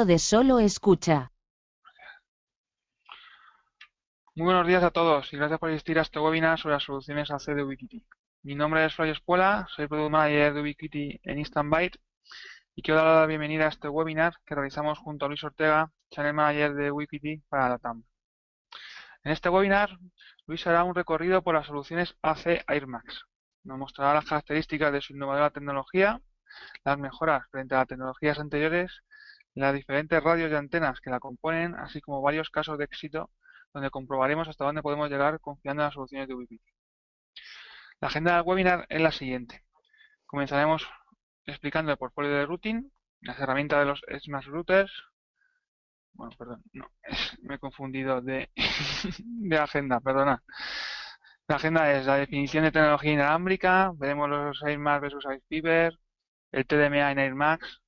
de solo escucha. Muy buenos días a todos y gracias por asistir a este webinar sobre las soluciones AC de Ubiquiti. Mi nombre es Flavio Espuela, soy Product Manager de Ubiquiti en Instant Byte y quiero dar la bienvenida a este webinar que realizamos junto a Luis Ortega, Channel Manager de Ubiquiti para LATAM. En este webinar, Luis hará un recorrido por las soluciones AC AirMax. Nos mostrará las características de su innovadora tecnología, las mejoras frente a las tecnologías anteriores, las diferentes radios y antenas que la componen, así como varios casos de éxito donde comprobaremos hasta dónde podemos llegar confiando en las soluciones de Ubiquiti. La agenda del webinar es la siguiente. Comenzaremos explicando el portfolio de routing, las herramientas de los Smart Routers. Bueno, perdón, no, me he confundido de, de agenda, perdona. La agenda es la definición de tecnología inalámbrica, veremos los AirMax versus AirFiber, el TDMA en AirMax,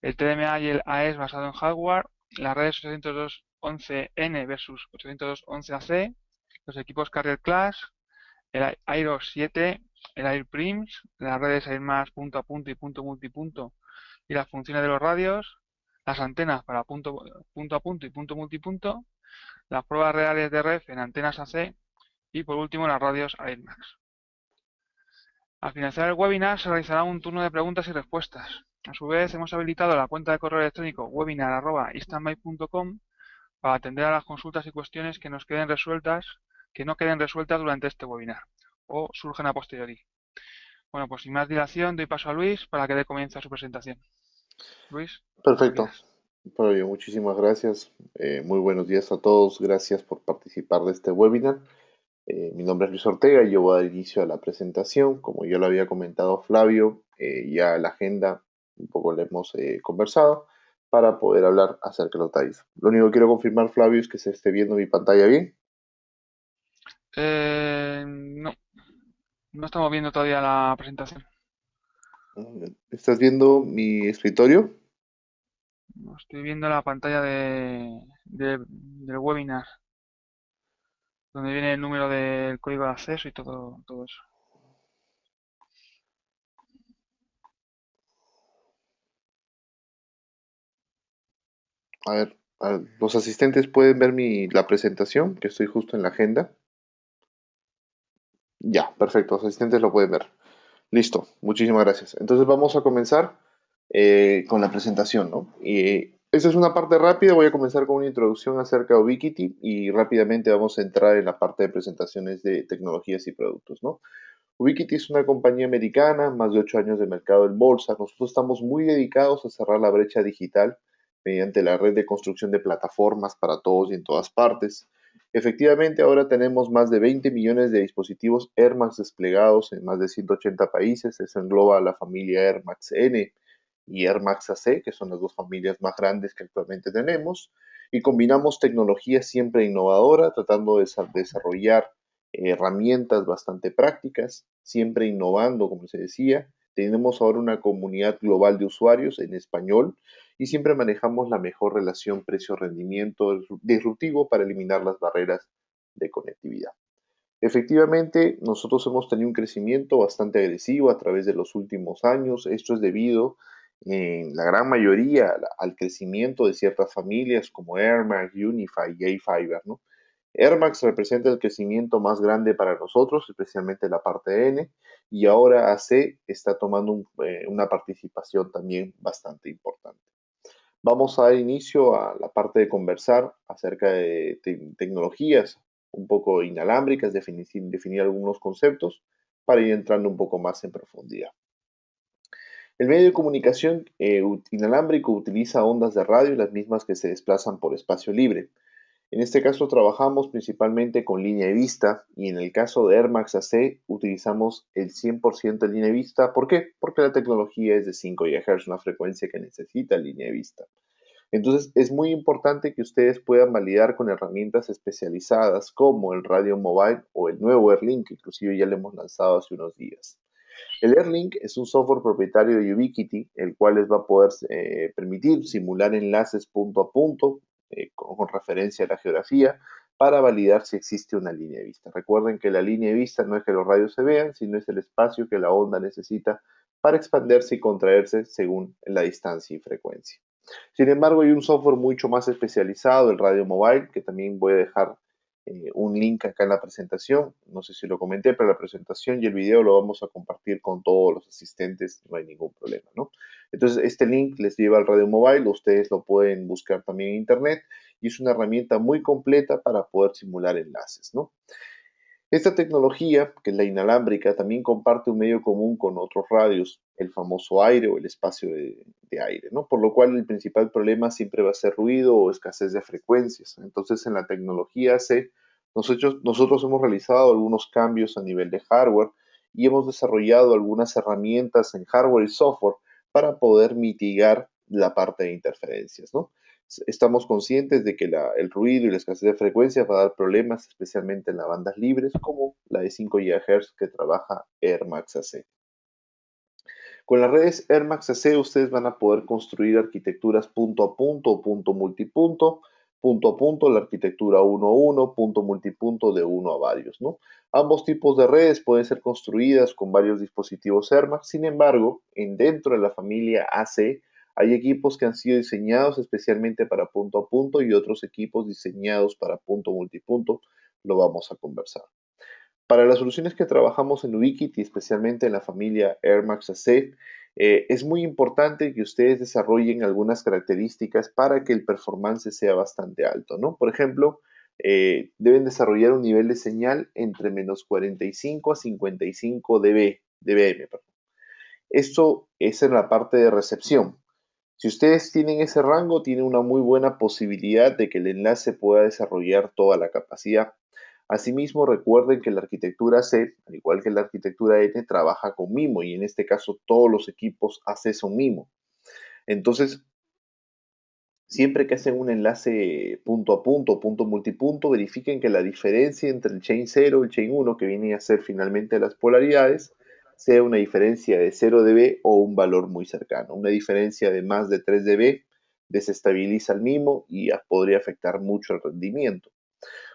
el TDMA y el AES basado en hardware, las redes 802.11n versus 802.11ac, los equipos Carrier Class, el Airo 7, el AirPrims, las redes AirMax punto a punto y punto multipunto y las funciones de los radios, las antenas para punto a punto y punto multipunto, las pruebas reales de ref en antenas AC y por último las radios AirMax. Al finalizar el webinar se realizará un turno de preguntas y respuestas. A su vez hemos habilitado la cuenta de correo electrónico webinar@instantbyte.com para atender a las consultas y cuestiones que no queden resueltas durante este webinar o surgen a posteriori. Bueno, pues sin más dilación doy paso a Luis para que dé comienzo a su presentación. Luis, cuando Perfecto. quieras. Fabio, muchísimas gracias. Muy buenos días a todos. Gracias por participar de este webinar. Mi nombre es Luis Ortega y yo voy a dar inicio a la presentación. Como ya lo había comentado Flavio, ya la agenda un poco la hemos conversado para poder hablar acerca de los detalles. Lo único que quiero confirmar, Flavio, es que se esté viendo mi pantalla bien. No, no estamos viendo todavía la presentación. ¿Estás viendo mi escritorio? No estoy viendo la pantalla del webinar, donde viene el número del código de acceso y todo eso. Los asistentes pueden ver la presentación, que estoy justo en la agenda. Ya, perfecto, los asistentes lo pueden ver. Listo, muchísimas gracias. Entonces vamos a comenzar con la presentación, ¿no? Y esta es una parte rápida, voy a comenzar con una introducción acerca de Ubiquiti y rápidamente vamos a entrar en la parte de presentaciones de tecnologías y productos, ¿no? Ubiquiti es una compañía americana, más de 8 años de mercado en bolsa. Nosotros estamos muy dedicados a cerrar la brecha digital mediante la red de construcción de plataformas para todos y en todas partes. Efectivamente, ahora tenemos más de 20 millones de dispositivos AirMax desplegados en más de 180 países. Eso engloba la familia AirMax N y AirMax AC, que son las dos familias más grandes que actualmente tenemos. Y combinamos tecnología siempre innovadora, tratando de desarrollar herramientas bastante prácticas, siempre innovando, como se decía. Tenemos ahora una comunidad global de usuarios en español y siempre manejamos la mejor relación precio-rendimiento disruptivo para eliminar las barreras de conectividad. Efectivamente, nosotros hemos tenido un crecimiento bastante agresivo a través de los últimos años. Esto es debido en la gran mayoría al crecimiento de ciertas familias como AirMax, Unify y A-Fiber, ¿no? AirMax representa el crecimiento más grande para nosotros, especialmente la parte N, y ahora AC está tomando una participación también bastante importante. Vamos a dar inicio a la parte de conversar acerca de tecnologías un poco inalámbricas, definir algunos conceptos para ir entrando un poco más en profundidad. El medio de comunicación inalámbrico utiliza ondas de radio, las mismas que se desplazan por espacio libre. En este caso trabajamos principalmente con línea de vista y en el caso de AirMax AC utilizamos el 100% de línea de vista. ¿Por qué? Porque la tecnología es de 5 GHz, una frecuencia que necesita línea de vista. Entonces es muy importante que ustedes puedan validar con herramientas especializadas como el Radio Mobile o el nuevo AirLink, que inclusive ya le hemos lanzado hace unos días. El AirLink es un software propietario de Ubiquiti, el cual les va a poder permitir simular enlaces punto a punto con referencia a la geografía para validar si existe una línea de vista. Recuerden que la línea de vista no es que los radios se vean, sino es el espacio que la onda necesita para expandirse y contraerse según la distancia y frecuencia. Sin embargo, hay un software mucho más especializado, el Radio Mobile, que también voy a dejar un link acá en la presentación. No sé si lo comenté, pero la presentación y el video lo vamos a compartir con todos los asistentes, no hay ningún problema, ¿no? Entonces, este link les lleva al Radio Mobile, ustedes lo pueden buscar también en internet y es una herramienta muy completa para poder simular enlaces, ¿no? Esta tecnología, que es la inalámbrica, también comparte un medio común con otros radios, el famoso aire o el espacio de aire, ¿no? Por lo cual el principal problema siempre va a ser ruido o escasez de frecuencias. Entonces, en la tecnología C, nosotros hemos realizado algunos cambios a nivel de hardware y hemos desarrollado algunas herramientas en hardware y software para poder mitigar la parte de interferencias, ¿no? Estamos conscientes de que el ruido y la escasez de frecuencia va a dar problemas, especialmente en las bandas libres, como la de 5 GHz que trabaja Air Max AC. Con las redes Air Max AC ustedes van a poder construir arquitecturas punto a punto o punto a punto, la arquitectura 1 a 1, punto multipunto de uno a varios, ¿no? Ambos tipos de redes pueden ser construidas con varios dispositivos Air Max, sin embargo, dentro de la familia AC hay equipos que han sido diseñados especialmente para punto a punto y otros equipos diseñados para punto multipunto, lo vamos a conversar. Para las soluciones que trabajamos en Ubiquiti, especialmente en la familia Air Max AC, es muy importante que ustedes desarrollen algunas características para que el performance sea bastante alto, ¿no? Por ejemplo, deben desarrollar un nivel de señal entre menos 45 a 55 dBm. Perdón. Esto es en la parte de recepción. Si ustedes tienen ese rango, tienen una muy buena posibilidad de que el enlace pueda desarrollar toda la capacidad. Asimismo, recuerden que la arquitectura C, al igual que la arquitectura N, trabaja con MIMO y en este caso todos los equipos AC son MIMO. Entonces, siempre que hacen un enlace punto a punto, punto multipunto, verifiquen que la diferencia entre el chain 0 y el chain 1, que viene a ser finalmente las polaridades, sea una diferencia de 0 dB o un valor muy cercano. Una diferencia de más de 3 dB desestabiliza el MIMO y podría afectar mucho el rendimiento.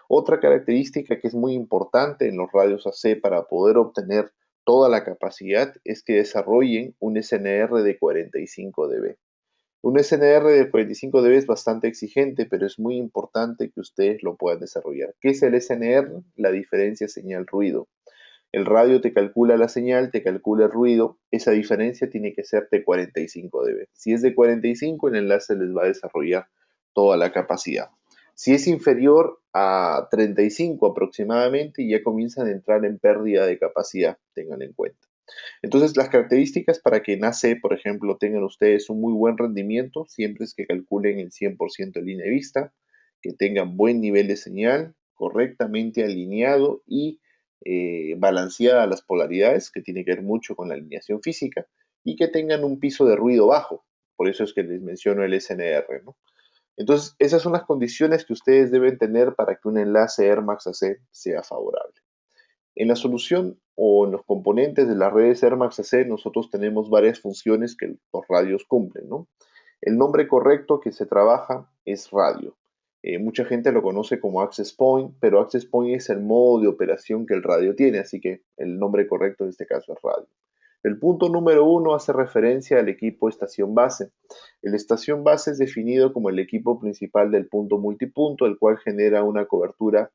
Otra característica que es muy importante en los radios AC para poder obtener toda la capacidad es que desarrollen un SNR de 45 dB. Un SNR de 45 dB es bastante exigente, pero es muy importante que ustedes lo puedan desarrollar. ¿Qué es el SNR? La diferencia señal-ruido. El radio te calcula la señal, te calcula el ruido. Esa diferencia tiene que ser de 45 dB. Si es de 45, el enlace les va a desarrollar toda la capacidad. Si es inferior a 35 aproximadamente, ya comienzan a entrar en pérdida de capacidad, tengan en cuenta. Entonces, las características para que en AC, por ejemplo, tengan ustedes un muy buen rendimiento, siempre es que calculen el 100% de línea de vista, que tengan buen nivel de señal, correctamente alineado y balanceada las polaridades, que tiene que ver mucho con la alineación física, y que tengan un piso de ruido bajo. Por eso es que les menciono el SNR, ¿no? Entonces, esas son las condiciones que ustedes deben tener para que un enlace Air Max AC sea favorable. En la solución o en los componentes de las redes Airmax AC nosotros tenemos varias funciones que los radios cumplen, ¿no? El nombre correcto que se trabaja es radio. Mucha gente lo conoce como Access Point, pero Access Point es el modo de operación que el radio tiene, así que el nombre correcto en este caso es radio. El punto número 1 hace referencia al equipo estación base. El estación base es definido como el equipo principal del punto multipunto, el cual genera una cobertura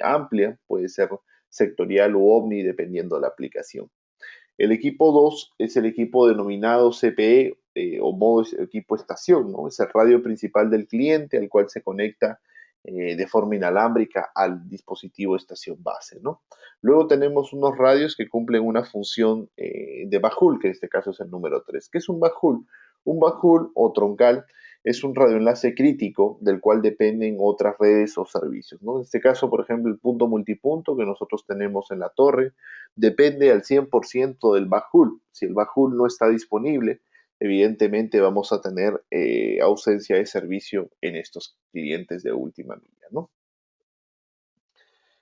amplia, puede ser sectorial u OVNI, dependiendo de la aplicación. El equipo 2 es el equipo denominado CPE o modo equipo estación, ¿no? Es el radio principal del cliente al cual se conecta de forma inalámbrica al dispositivo estación base, ¿no? Luego tenemos unos radios que cumplen una función de bajul, que en este caso es el número 3. ¿Qué es un bajul? Un bajul o troncal es un radioenlace crítico del cual dependen otras redes o servicios, ¿no? En este caso, por ejemplo, el punto multipunto que nosotros tenemos en la torre depende al 100% del bajul. Si el bajul no está disponible, evidentemente vamos a tener ausencia de servicio en estos clientes de última milla, ¿no?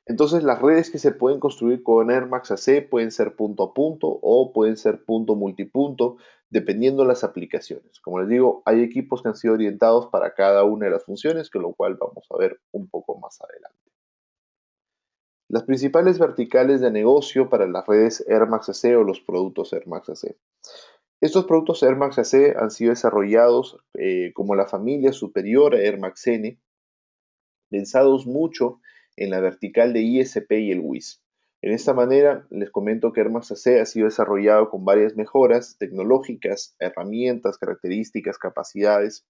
Entonces, las redes que se pueden construir con Airmax AC pueden ser punto a punto o pueden ser punto multipunto, dependiendo de las aplicaciones. Como les digo, hay equipos que han sido orientados para cada una de las funciones, con lo cual vamos a ver un poco más adelante. Las principales verticales de negocio para las redes Airmax AC o los productos Airmax AC. Estos productos Air Max AC han sido desarrollados como la familia superior a Air Max N, pensados mucho en la vertical de ISP y el WIS. En esta manera, les comento que Air Max AC ha sido desarrollado con varias mejoras tecnológicas, herramientas, características, capacidades,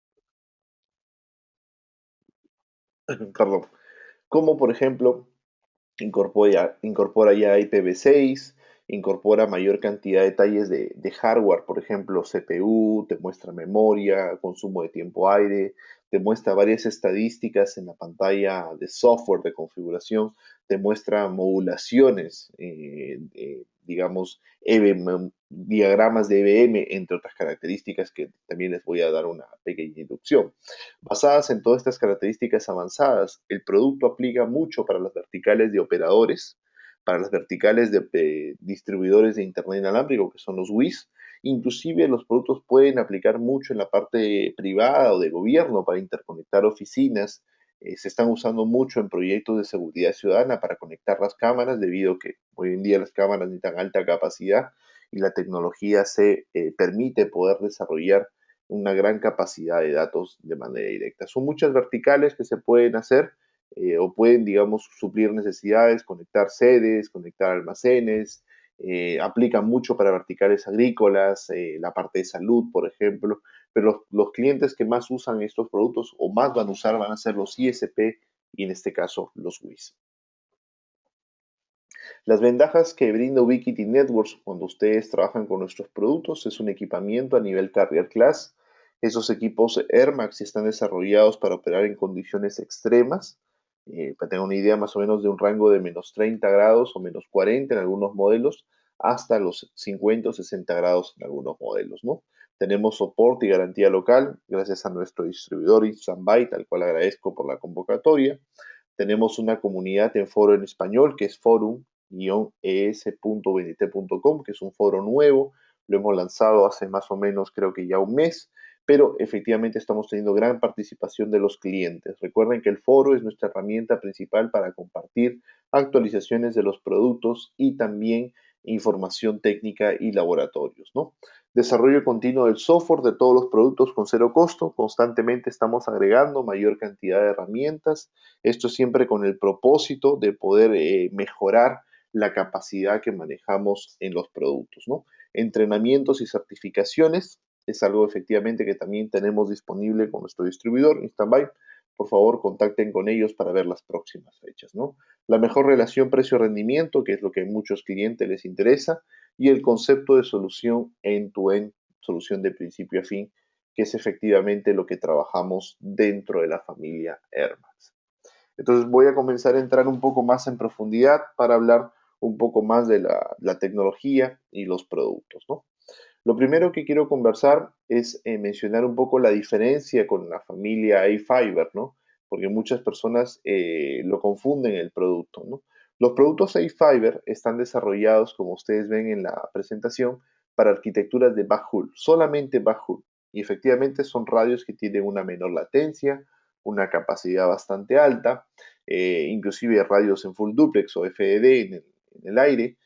perdón, como por ejemplo incorpora ya IPv6, incorpora mayor cantidad de detalles de hardware, por ejemplo, CPU, te muestra memoria, consumo de tiempo aire, te muestra varias estadísticas en la pantalla de software de configuración, te muestra modulaciones, digamos, diagramas de EVM, entre otras características que también les voy a dar una pequeña inducción. Basadas en todas estas características avanzadas, el producto aplica mucho para las verticales de operadores, para las verticales de distribuidores de Internet inalámbrico, que son los WIS. Inclusive los productos pueden aplicar mucho en la parte privada o de gobierno para interconectar oficinas. Se están usando mucho en proyectos de seguridad ciudadana para conectar las cámaras, debido a que hoy en día las cámaras necesitan alta capacidad y la tecnología se permite poder desarrollar una gran capacidad de datos de manera directa. Son muchas verticales que se pueden hacer o pueden, digamos, suplir necesidades, conectar sedes, conectar almacenes, aplican mucho para verticales agrícolas, la parte de salud, por ejemplo, pero los clientes que más usan estos productos o más van a usar van a ser los ISP y en este caso los WIS. Las ventajas que brinda Ubiquiti Networks cuando ustedes trabajan con nuestros productos es un equipamiento a nivel Carrier Class. Esos equipos Air Max están desarrollados para operar en condiciones extremas. Para tener una idea más o menos de un rango de menos 30 grados o menos 40 en algunos modelos, hasta los 50 o 60 grados en algunos modelos, ¿no? Tenemos soporte y garantía local gracias a nuestro distribuidor Instant Byte, al cual agradezco por la convocatoria. Tenemos una comunidad en foro en español que es forum-es.bdt.com, que es un foro nuevo. Lo hemos lanzado hace más o menos, creo que ya un mes, pero efectivamente estamos teniendo gran participación de los clientes. Recuerden que el foro es nuestra herramienta principal para compartir actualizaciones de los productos y también información técnica y laboratorios, ¿no? Desarrollo continuo del software de todos los productos con cero costo. Constantemente estamos agregando mayor cantidad de herramientas. Esto siempre con el propósito de poder mejorar la capacidad que manejamos en los productos, ¿no? Entrenamientos y certificaciones es algo efectivamente que también tenemos disponible con nuestro distribuidor Instantbuy. Por favor, contacten con ellos para ver las próximas fechas, ¿no? La mejor relación precio-rendimiento, que es lo que a muchos clientes les interesa, y el concepto de solución end-to-end, solución de principio a fin, que es efectivamente lo que trabajamos dentro de la familia Air Max. Entonces voy a comenzar a entrar un poco más en profundidad para hablar un poco más de la tecnología y los productos, ¿no? Lo primero que quiero conversar es mencionar un poco la diferencia con la familia A-Fiber, ¿no? Porque muchas personas lo confunden el producto, ¿no? Los productos A-Fiber están desarrollados, como ustedes ven en la presentación, para arquitecturas de backhaul, solamente backhaul. Y efectivamente son radios que tienen una menor latencia, una capacidad bastante alta, inclusive radios en full duplex o FDD en el aire,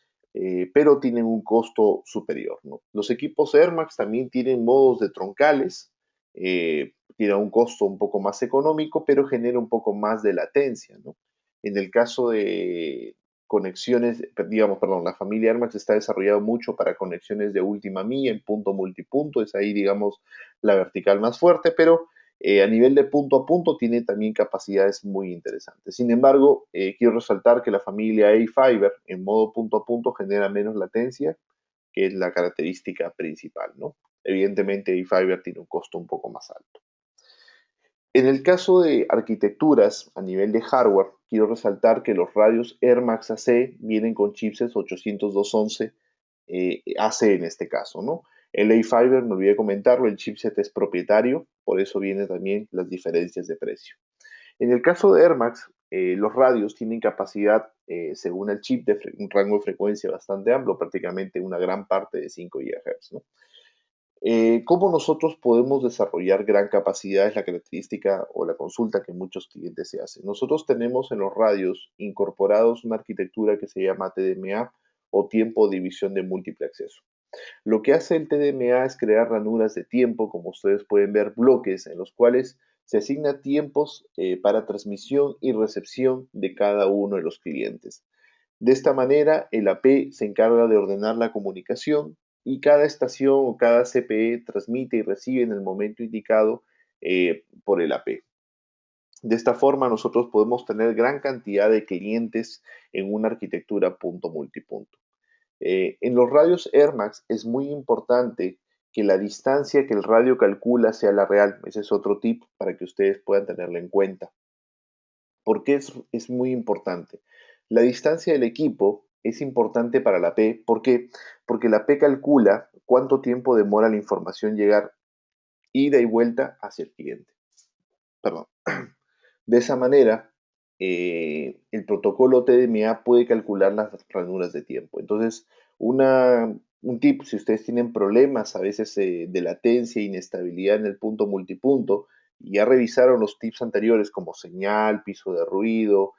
pero tienen un costo superior, ¿no? Los equipos Air Max también tienen modos de troncales, tienen un costo un poco más económico, pero genera un poco más de latencia, ¿no? En el caso de conexiones, digamos, perdón, la familia Air Max está desarrollada mucho para conexiones de última milla en punto multipunto, es ahí, digamos, la vertical más fuerte, pero a nivel de punto a punto tiene también capacidades muy interesantes. Sin embargo, quiero resaltar que la familia A-Fiber en modo punto a punto genera menos latencia, que es la característica principal, ¿no? Evidentemente A-Fiber tiene un costo un poco más alto. En el caso de arquitecturas a nivel de hardware, quiero resaltar que los radios Air Max AC vienen con chipsets 802.11 AC en este caso, ¿no? El A-Fiber, me olvidé comentarlo, el chipset es propietario, por eso vienen también las diferencias de precio. En el caso de Air Max, los radios tienen capacidad, según el chip, de un rango de frecuencia bastante amplio, prácticamente una gran parte de 5 GHz, ¿no? ¿Cómo nosotros podemos desarrollar gran capacidad? Es la característica o la consulta que muchos clientes se hacen. Nosotros tenemos en los radios incorporados una arquitectura que se llama TDMA o tiempo de división de múltiple acceso. Lo que hace el TDMA es crear ranuras de tiempo, como ustedes pueden ver, bloques en los cuales se asigna tiempos para transmisión y recepción de cada uno de los clientes. De esta manera, el AP se encarga de ordenar la comunicación y cada estación o cada CPE transmite y recibe en el momento indicado por el AP. De esta forma, nosotros podemos tener gran cantidad de clientes en una arquitectura punto multipunto. En los radios Airmax es muy importante que la distancia que el radio calcula sea la real. Ese es otro tip para que ustedes puedan tenerlo en cuenta. ¿Por qué es muy importante? La distancia del equipo es importante para la P. ¿Por qué? Porque la P calcula cuánto tiempo demora la información llegar ida y vuelta hacia el cliente. Perdón. De esa manera, el protocolo TDMA puede calcular las ranuras de tiempo. Entonces, un tip, si ustedes tienen problemas a veces de latencia e inestabilidad en el punto multipunto, y ya revisaron los tips anteriores como señal, piso de ruido,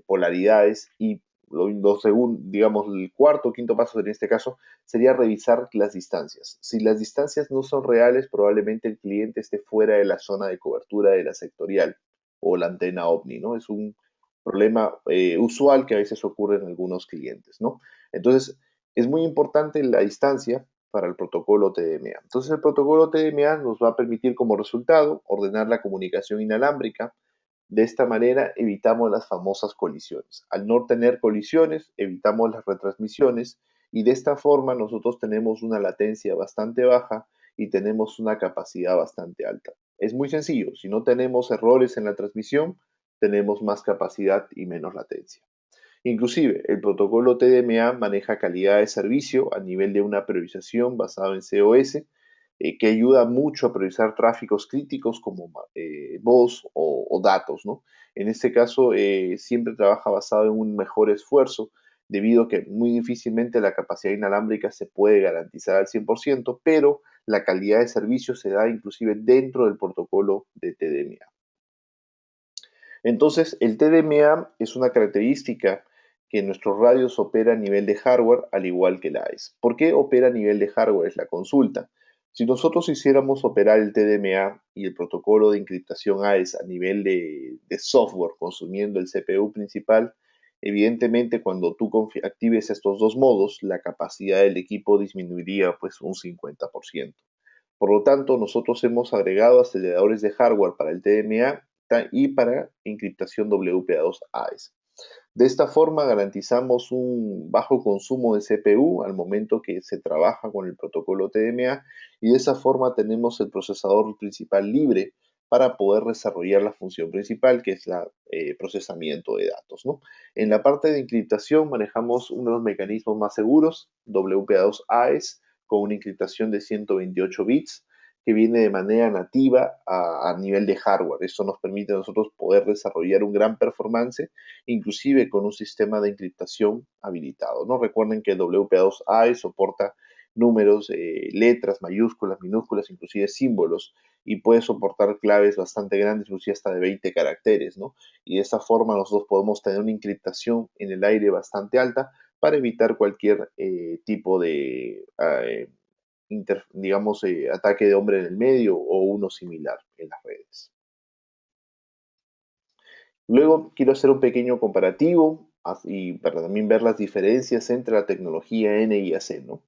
polaridades, y digamos, el cuarto o quinto paso en este caso sería revisar las distancias. Si las distancias no son reales, probablemente el cliente esté fuera de la zona de cobertura de la sectorial o la antena OVNI, ¿no? Es un problema usual que a veces ocurre en algunos clientes, ¿no? Entonces, es muy importante la distancia para el protocolo TDMA. Entonces, el protocolo TDMA nos va a permitir como resultado ordenar la comunicación inalámbrica. De esta manera evitamos las famosas colisiones. Al no tener colisiones, evitamos las retransmisiones y de esta forma nosotros tenemos una latencia bastante baja y tenemos una capacidad bastante alta. Es muy sencillo, si no tenemos errores en la transmisión, tenemos más capacidad y menos latencia. Inclusive, el protocolo TDMA maneja calidad de servicio a nivel de una priorización basada en COS, que ayuda mucho a priorizar tráficos críticos como voz o datos, ¿no? En este caso, siempre trabaja basado en un mejor esfuerzo, debido a que muy difícilmente la capacidad inalámbrica se puede garantizar al 100%, pero la calidad de servicio se da inclusive dentro del protocolo de TDMA. Entonces, el TDMA es una característica que nuestros radios opera a nivel de hardware, al igual que la AES. ¿Por qué opera a nivel de hardware? Es la consulta. Si nosotros hiciéramos operar el TDMA y el protocolo de encriptación AES a nivel de software, consumiendo el CPU principal, evidentemente cuando tú actives estos dos modos, la capacidad del equipo disminuiría pues un 50%. Por lo tanto, nosotros hemos agregado aceleradores de hardware para el TDMA y para encriptación WPA2 AES. De esta forma garantizamos un bajo consumo de CPU al momento que se trabaja con el protocolo TDMA y de esa forma tenemos el procesador principal libre para poder desarrollar la función principal que es el procesamiento de datos, ¿no? En la parte de encriptación manejamos uno de los mecanismos más seguros, WPA2 AES, con una encriptación de 128 bits que viene de manera nativa a nivel de hardware. Esto nos permite a nosotros poder desarrollar un gran performance, inclusive con un sistema de encriptación habilitado, ¿no? Recuerden que WPA2AE soporta números, letras, mayúsculas, minúsculas, inclusive símbolos, y puede soportar claves bastante grandes, inclusive hasta de 20 caracteres, ¿no? Y de esta forma nosotros podemos tener una encriptación en el aire bastante alta para evitar cualquier tipo de digamos, ataque de hombre en el medio o uno similar en las redes. Luego quiero hacer un pequeño comparativo y para también ver las diferencias entre la tecnología N y AC, ¿no?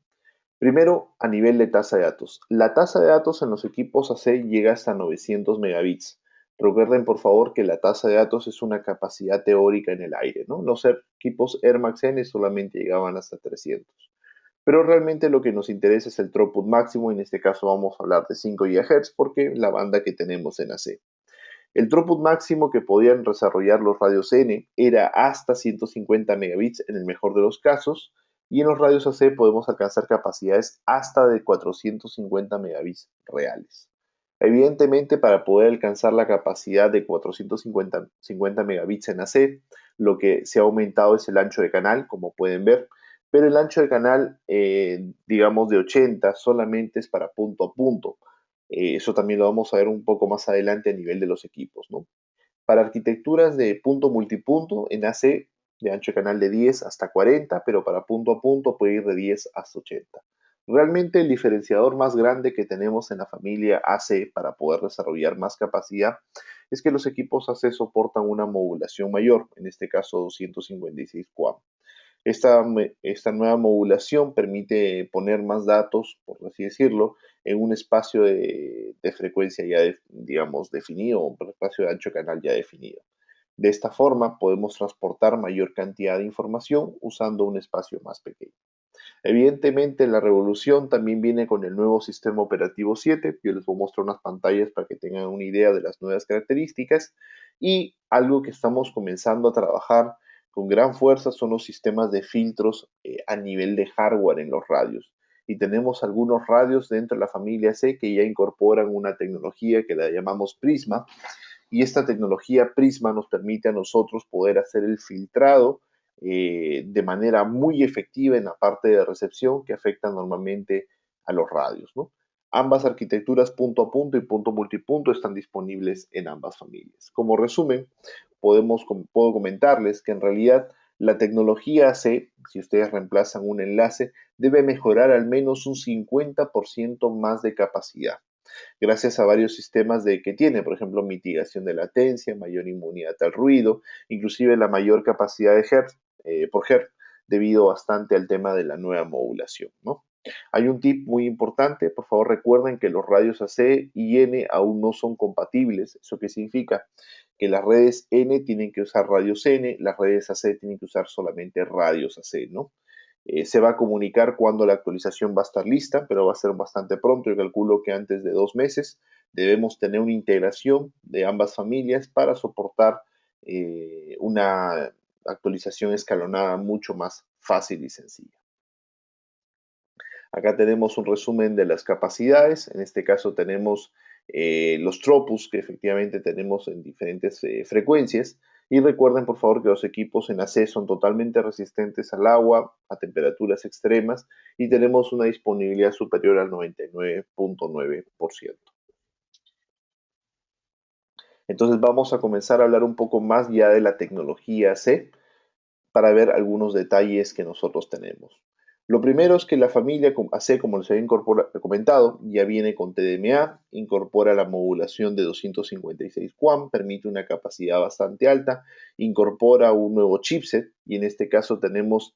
Primero, a nivel de tasa de datos. La tasa de datos en los equipos AC llega hasta 900 megabits. Recuerden, por favor, que la tasa de datos es una capacidad teórica en el aire, ¿no? Los equipos Air Max N solamente llegaban hasta 300. Pero realmente lo que nos interesa es el throughput máximo, en este caso vamos a hablar de 5 GHz porque la banda que tenemos en AC. El throughput máximo que podían desarrollar los radios N era hasta 150 megabits en el mejor de los casos, y en los radios AC podemos alcanzar capacidades hasta de 450 megabits reales. Evidentemente, para poder alcanzar la capacidad de 450 megabits en AC, lo que se ha aumentado es el ancho de canal, como pueden ver, pero el ancho de canal, digamos de 80, solamente es para punto a punto. Eso también lo vamos a ver un poco más adelante a nivel de los equipos, ¿no? Para arquitecturas de punto multipunto, en AC, de ancho de canal de 10 hasta 40, pero para punto a punto puede ir de 10 hasta 80. Realmente el diferenciador más grande que tenemos en la familia AC para poder desarrollar más capacidad es que los equipos AC soportan una modulación mayor, en este caso 256 QAM. Esta nueva modulación permite poner más datos, por así decirlo, en un espacio de frecuencia ya, digamos, definido, un espacio de ancho canal ya definido. De esta forma podemos transportar mayor cantidad de información usando un espacio más pequeño. Evidentemente, la revolución también viene con el nuevo sistema operativo 7. Yo les voy a mostrar unas pantallas para que tengan una idea de las nuevas características. Y algo que estamos comenzando a trabajar con gran fuerza son los sistemas de filtros a nivel de hardware en los radios. Y tenemos algunos radios dentro de la familia C que ya incorporan una tecnología que la llamamos Prisma, y esta tecnología Prisma nos permite a nosotros poder hacer el filtrado de manera muy efectiva en la parte de recepción que afecta normalmente a los radios, ¿no? Ambas arquitecturas punto a punto y punto multipunto están disponibles en ambas familias. Como resumen, puedo comentarles que en realidad la tecnología C, si ustedes reemplazan un enlace, debe mejorar al menos un 50% más de capacidad gracias a varios sistemas que tiene, por ejemplo, mitigación de latencia, mayor inmunidad al ruido, inclusive la mayor capacidad de hertz, por hertz, debido bastante al tema de la nueva modulación, ¿no? Hay un tip muy importante, por favor recuerden que los radios AC y N aún no son compatibles. ¿Eso qué significa? Que las redes N tienen que usar radios N, las redes AC tienen que usar solamente radios AC, ¿no? Se va a comunicar cuando la actualización va a estar lista, pero va a ser bastante pronto. Yo calculo que antes de 2 meses debemos tener una integración de ambas familias para soportar una actualización escalonada mucho más fácil y sencilla. Acá tenemos un resumen de las capacidades. En este caso tenemos los tropus que efectivamente tenemos en diferentes frecuencias. Y recuerden por favor que los equipos en AC son totalmente resistentes al agua, a temperaturas extremas y tenemos una disponibilidad superior al 99.9%. Entonces vamos a comenzar a hablar un poco más ya de la tecnología AC para ver algunos detalles que nosotros tenemos. Lo primero es que la familia AC, como les había comentado, ya viene con TDMA, incorpora la modulación de 256 QAM, permite una capacidad bastante alta, incorpora un nuevo chipset y en este caso tenemos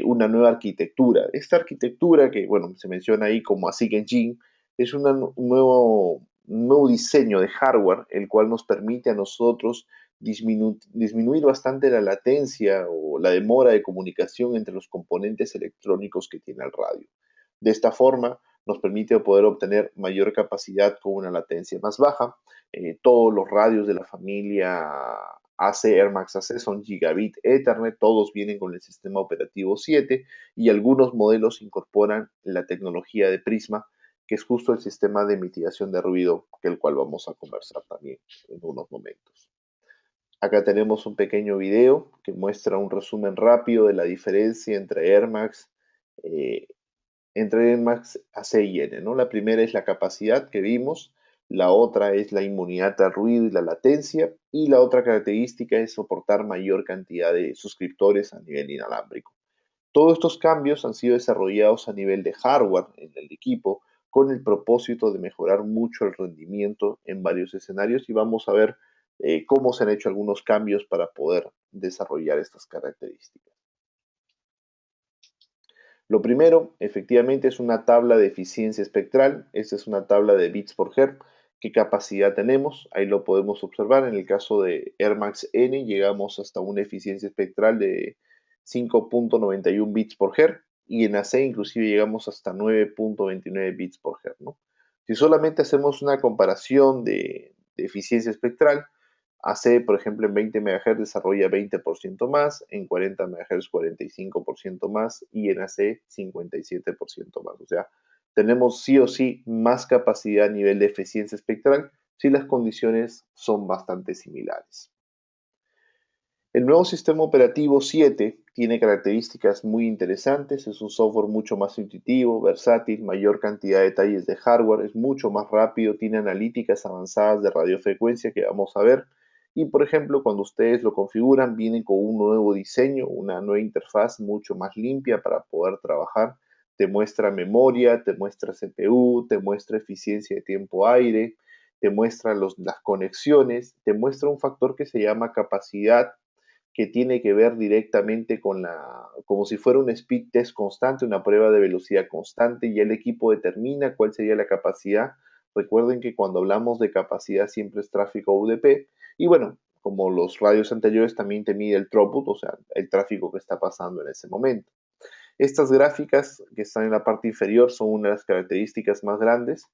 una nueva arquitectura. Esta arquitectura que, bueno, se menciona ahí como ASIC Engine, es un nuevo diseño de hardware, el cual nos permite a nosotros disminuir bastante la latencia o la demora de comunicación entre los componentes electrónicos que tiene el radio. De esta forma, nos permite poder obtener mayor capacidad con una latencia más baja. Todos los radios de la familia AC, AirMax AC son Gigabit Ethernet, todos vienen con el sistema operativo 7 y algunos modelos incorporan la tecnología de Prisma, que es justo el sistema de mitigación de ruido, que el cual vamos a conversar también en unos momentos. Acá tenemos un pequeño video que muestra un resumen rápido de la diferencia eh, entre Air Max AC y N, ¿no? La primera es la capacidad que vimos, la otra es la inmunidad al ruido y la latencia, y la otra característica es soportar mayor cantidad de suscriptores a nivel inalámbrico. Todos estos cambios han sido desarrollados a nivel de hardware en el equipo con el propósito de mejorar mucho el rendimiento en varios escenarios y vamos a ver cómo se han hecho algunos cambios para poder desarrollar estas características. Lo primero, efectivamente, es una tabla de eficiencia espectral. Esta es una tabla de bits por hertz. ¿Qué capacidad tenemos? Ahí lo podemos observar. En el caso de AirMax N llegamos hasta una eficiencia espectral de 5.91 bits por hertz y en AC inclusive llegamos hasta 9.29 bits por hertz, ¿no? Si solamente hacemos una comparación de eficiencia espectral, AC, por ejemplo, en 20 MHz desarrolla 20% más, en 40 MHz 45% más y en AC 57% más. O sea, tenemos sí o sí más capacidad a nivel de eficiencia espectral si las condiciones son bastante similares. El nuevo sistema operativo 7 tiene características muy interesantes, es un software mucho más intuitivo, versátil, mayor cantidad de detalles de hardware, es mucho más rápido, tiene analíticas avanzadas de radiofrecuencia que vamos a ver y por ejemplo cuando ustedes lo configuran viene con un nuevo diseño, una nueva interfaz mucho más limpia para poder trabajar te muestra memoria, te muestra CPU, te muestra eficiencia de tiempo-aire, te muestra las conexiones, te muestra un factor que se llama capacidad, que tiene que ver directamente con como si fuera un speed test constante, una prueba de velocidad constante, y el equipo determina cuál sería la capacidad. Recuerden que cuando hablamos de capacidad siempre es tráfico UDP, y bueno, como los radios anteriores también te mide el throughput, o sea, el tráfico que está pasando en ese momento. Estas gráficas que están en la parte inferior son una de las características más grandes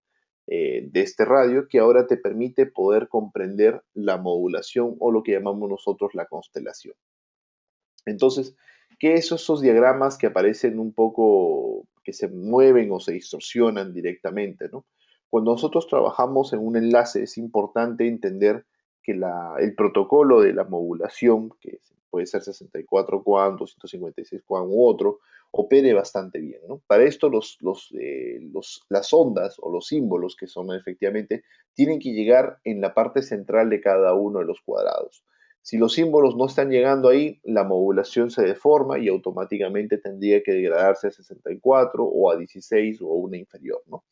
de este radio, que ahora te permite poder comprender la modulación o lo que llamamos nosotros la constelación. Entonces, ¿qué es esos diagramas que aparecen un poco, que se mueven o se distorsionan directamente, ¿no? Cuando nosotros trabajamos en un enlace es importante entender que el protocolo de la modulación, que puede ser 64 QAM, 256 QAM u otro, opere bastante bien, ¿no? Para esto las ondas o los símbolos, que son efectivamente, tienen que llegar en la parte central de cada uno de los cuadrados. Si los símbolos no están llegando ahí, la modulación se deforma y automáticamente tendría que degradarse a 64 o a 16 o a una inferior, ¿no?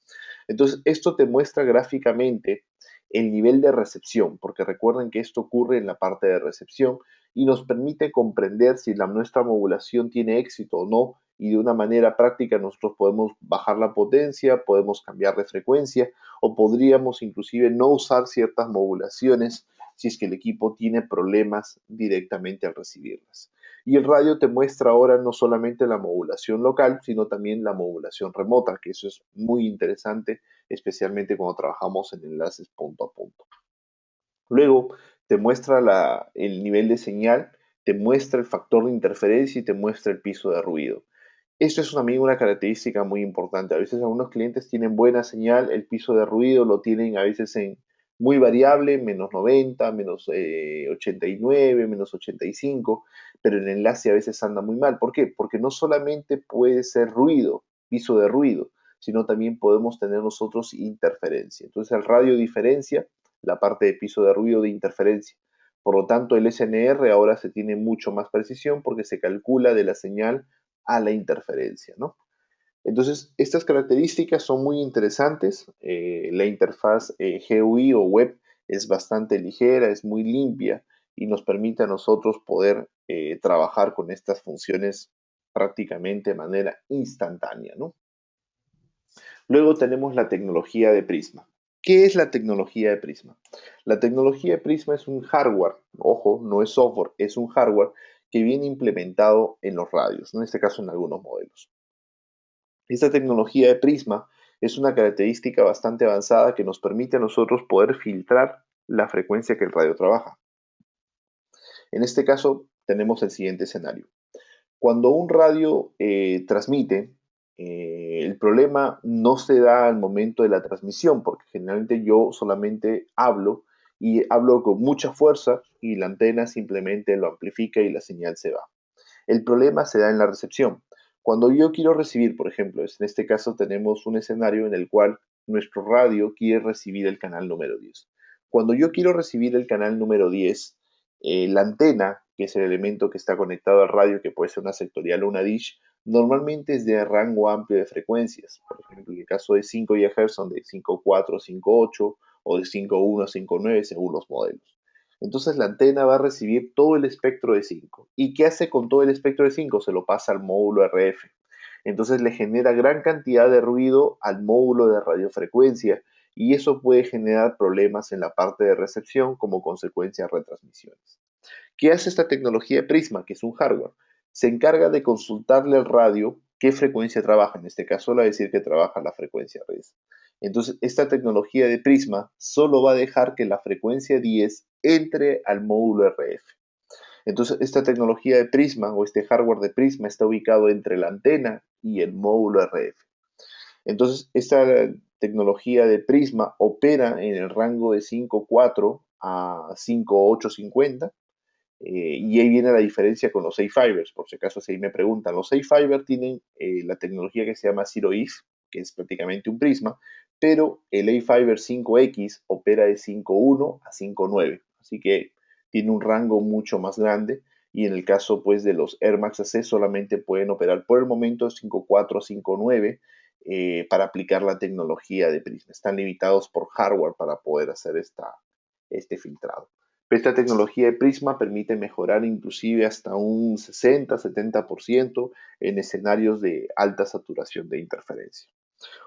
Entonces, esto te muestra gráficamente el nivel de recepción, porque recuerden que esto ocurre en la parte de recepción y nos permite comprender si nuestra modulación tiene éxito o no, y de una manera práctica nosotros podemos bajar la potencia, podemos cambiar de frecuencia o podríamos inclusive no usar ciertas modulaciones si es que el equipo tiene problemas directamente al recibirlas. Y el radio te muestra ahora no solamente la modulación local, sino también la modulación remota, que eso es muy interesante, especialmente cuando trabajamos en enlaces punto a punto. Luego te muestra el nivel de señal, te muestra el factor de interferencia y te muestra el piso de ruido. Esto es también una característica muy importante. A veces algunos clientes tienen buena señal, el piso de ruido lo tienen a veces en muy variable, menos 90, menos 89, menos 85, pero el enlace a veces anda muy mal. ¿Por qué? Porque no solamente puede ser ruido, piso de ruido, sino también podemos tener nosotros interferencia. Entonces el radio diferencia la parte de piso de ruido de interferencia. Por lo tanto, el SNR ahora se tiene mucho más precisión porque se calcula de la señal a la interferencia, ¿no? Entonces, estas características son muy interesantes. La interfaz GUI o web es bastante ligera, es muy limpia y nos permite a nosotros poder trabajar con estas funciones prácticamente de manera instantánea, ¿no? Luego tenemos la tecnología de Prisma. ¿Qué es la tecnología de Prisma? La tecnología de Prisma es un hardware, ojo, no es software, es un hardware que viene implementado en los radios, en este caso en algunos modelos. Esta tecnología de Prisma es una característica bastante avanzada que nos permite a nosotros poder filtrar la frecuencia que el radio trabaja. En este caso tenemos el siguiente escenario. Cuando un radio transmite, el problema no se da al momento de la transmisión, porque generalmente yo solamente hablo y hablo con mucha fuerza y la antena simplemente lo amplifica y la señal se va. El problema se da en la recepción. Cuando yo quiero recibir, por ejemplo, en este caso tenemos un escenario en el cual nuestro radio quiere recibir el canal número 10. Cuando yo quiero recibir el canal número 10, la antena, que es el elemento que está conectado al radio, que puede ser una sectorial o una dish, normalmente es de rango amplio de frecuencias. Por ejemplo, en el caso de 5 GHz son de 5.4, 5.8 o de 5.1 a 5.9 según los modelos. Entonces la antena va a recibir todo el espectro de 5. ¿Y qué hace con todo el espectro de 5? Se lo pasa al módulo RF. Entonces le genera gran cantidad de ruido al módulo de radiofrecuencia y eso puede generar problemas en la parte de recepción como consecuencia de retransmisiones. ¿Qué hace esta tecnología de Prisma, que es un hardware? Se encarga de consultarle al radio qué frecuencia trabaja. En este caso, le va a decir que trabaja la frecuencia RES. Entonces, esta tecnología de Prisma solo va a dejar que la frecuencia 10 entre al módulo RF. Entonces, esta tecnología de Prisma o este hardware de Prisma está ubicado entre la antena y el módulo RF. Entonces, esta tecnología de Prisma opera en el rango de 5.4 a 5.850. Y ahí viene la diferencia con los A-Fibers, por si acaso si ahí me preguntan. Los A-Fiber tienen la tecnología que se llama Zero If, que es prácticamente un prisma, pero el A-Fiber 5X opera de 5.1 a 5.9, así que tiene un rango mucho más grande y en el caso pues de los Air Max AC solamente pueden operar por el momento 5.4 a 5.9 para aplicar la tecnología de Prisma. Están limitados por hardware para poder hacer este filtrado. Esta tecnología de Prisma permite mejorar inclusive hasta un 60-70% en escenarios de alta saturación de interferencia.